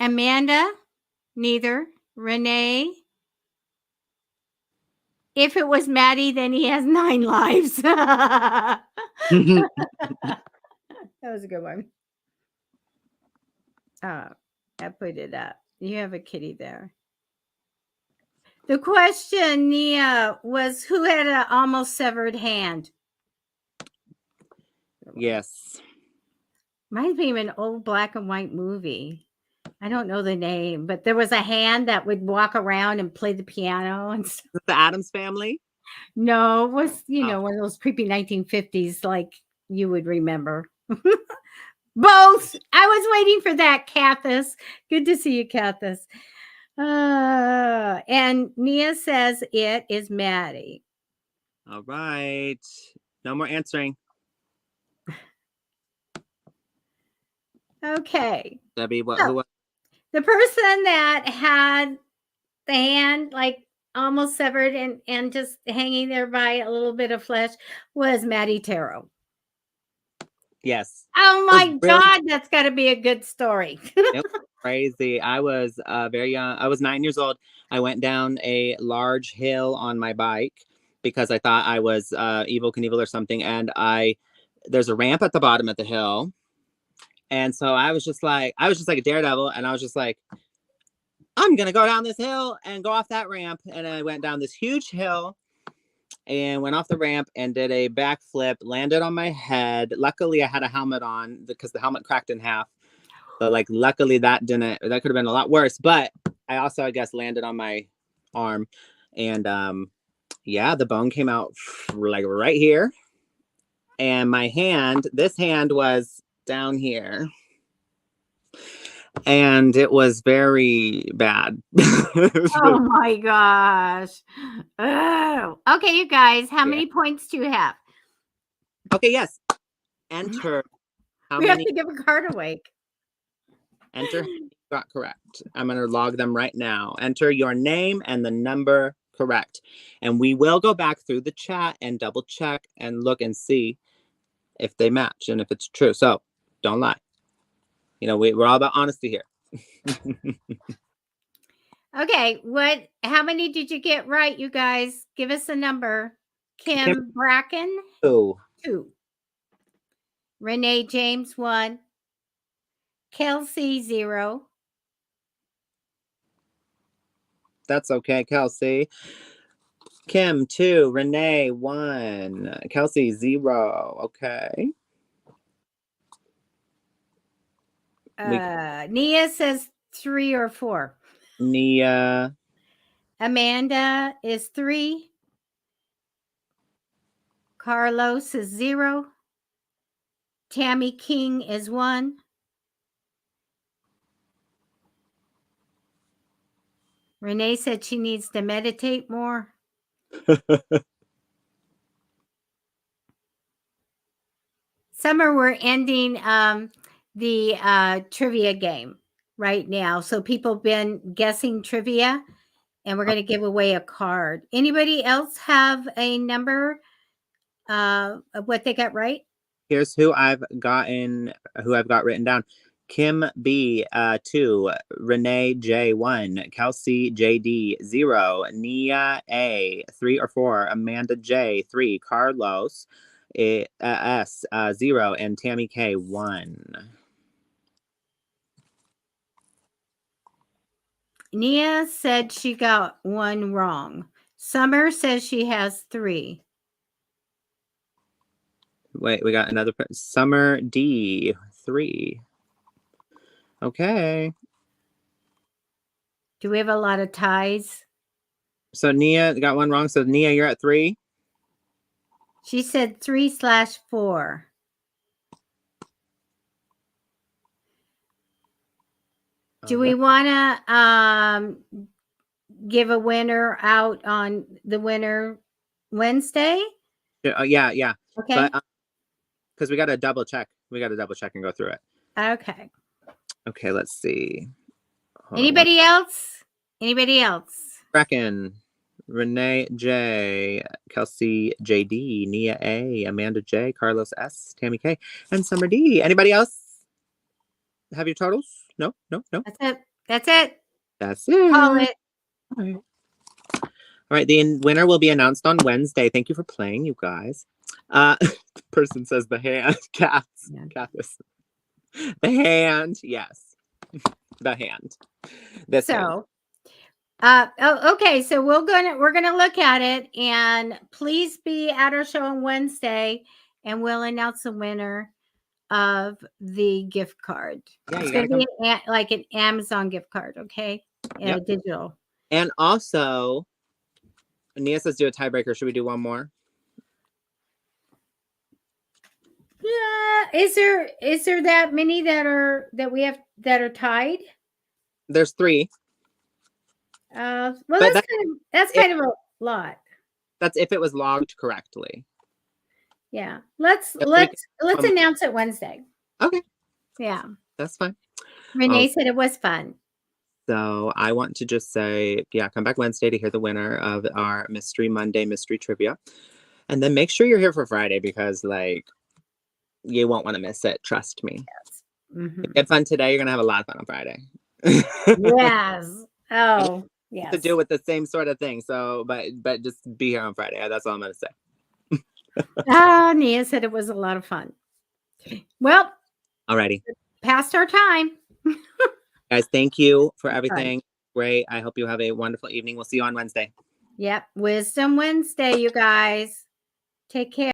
Amanda, neither. Renee, if it was Matty, then he has 9 lives. That was a good one. I put it up. You have a kitty there. The question, Nia, was who had an almost severed hand? Yes. Might be an old black and white movie. I don't know the name, but there was a hand that would walk around and play the piano and stuff. The Addams Family? No, it was, one of those creepy 1950s like you would remember. Both. I was waiting for that, Cathis. Good to see you, Cathis. And Nia says it is Matty. All right. No more answering. Okay. Debbie, who was? The person that had the hand like almost severed and just hanging there by a little bit of flesh was Matty Tarot. Yes. Oh my God, that's got to be a good story. It was crazy. I was very young. I was 9 years old. I went down a large hill on my bike because I thought I was Evel Knievel or something. And there's a ramp at the bottom of the hill. And so I was just like a daredevil. And I was just like, I'm going to go down this hill and go off that ramp. And I went down this huge hill and went off the ramp and did a backflip, landed on my head. Luckily, I had a helmet on because the helmet cracked in half. So, luckily that could have been a lot worse. But I also, I guess, landed on my arm. And, the bone came out right here. And this hand was down here. And it was very bad. Oh my gosh. Oh. Okay, you guys, how many points do you have? Okay, yes. Enter. We have to give a card away. Enter got correct. I'm going to log them right now. Enter your name and the number correct. And we will go back through the chat and double check and look and see if they match and if it's true. So don't lie. You know, we're all about honesty here. Okay, how many did you get right, you guys? Give us a number. Kim Bracken, Oh, 2. Renee James, 1. Kelsey, 0. that's okay, Kelsey. Kim, 2. Renee, 1. Kelsey, 0. Okay. Nia says 3 or 4. Nia. Amanda is 3. Carlos is 0. Tammy King is 1. Renee said she needs to meditate more. Summer, we're ending the trivia game right now. So people have been guessing trivia, and we're going to give away a card. Anybody else have a number of what they got right? Here's who I've got written down. Kim B, 2. Renee J, 1. Kelsey JD, 0. Nia A, 3 or 4. Amanda J, 3. Carlos S, 0. And Tammy K, 1. Nia said she got 1 wrong. Summer says she has 3. Wait, we got another Summer D, 3. Okay. Do we have a lot of ties? So Nia got 1 wrong. So Nia, you're at 3. She said 3/4. Do we want to give a winner out on the winner Wednesday? Yeah. Okay. But because we got to double check. We got to double check and go through it. Okay. Okay, let's see. Anybody else? Anybody else? Bracken, Renee J, Kelsey JD, Nia A, Amanda J, Carlos S, Tammy K, and Summer D. Anybody else have your totals? No. That's it. That's it. That's it. Call it. All right. The winner will be announced on Wednesday. Thank you for playing, you guys. The person says the hand. Cats. The hand. Yes. The hand. This hand. Okay, so we're gonna look at it, and please be at our show on Wednesday, and we'll announce the winner of the gift card. Yeah, it's gonna be like an Amazon gift card, okay? Yep. Digital. And also, Nia says do a tiebreaker. Should we do one more? Yeah. Is there that many that are tied? There's 3. Well, that's kind of a lot. That's if it was logged correctly. Yeah. Let's announce it Wednesday. Okay. Yeah. That's fine. Renee said it was fun. So I want to just say, come back Wednesday to hear the winner of our Mystery Monday Mystery Trivia. And then make sure you're here for Friday because, you won't want to miss it. Trust me. Yes. Mm-hmm. Get fun today. You're going to have a lot of fun on Friday. Yes. Oh, yes. To do with the same sort of thing. So, but just be here on Friday. That's all I'm going to say. Nia said it was a lot of fun. Well. Alrighty. Past our time. Guys, thank you for everything. Great. I hope you have a wonderful evening. We'll see you on Wednesday. Yep. Wisdom Wednesday, you guys. Take care.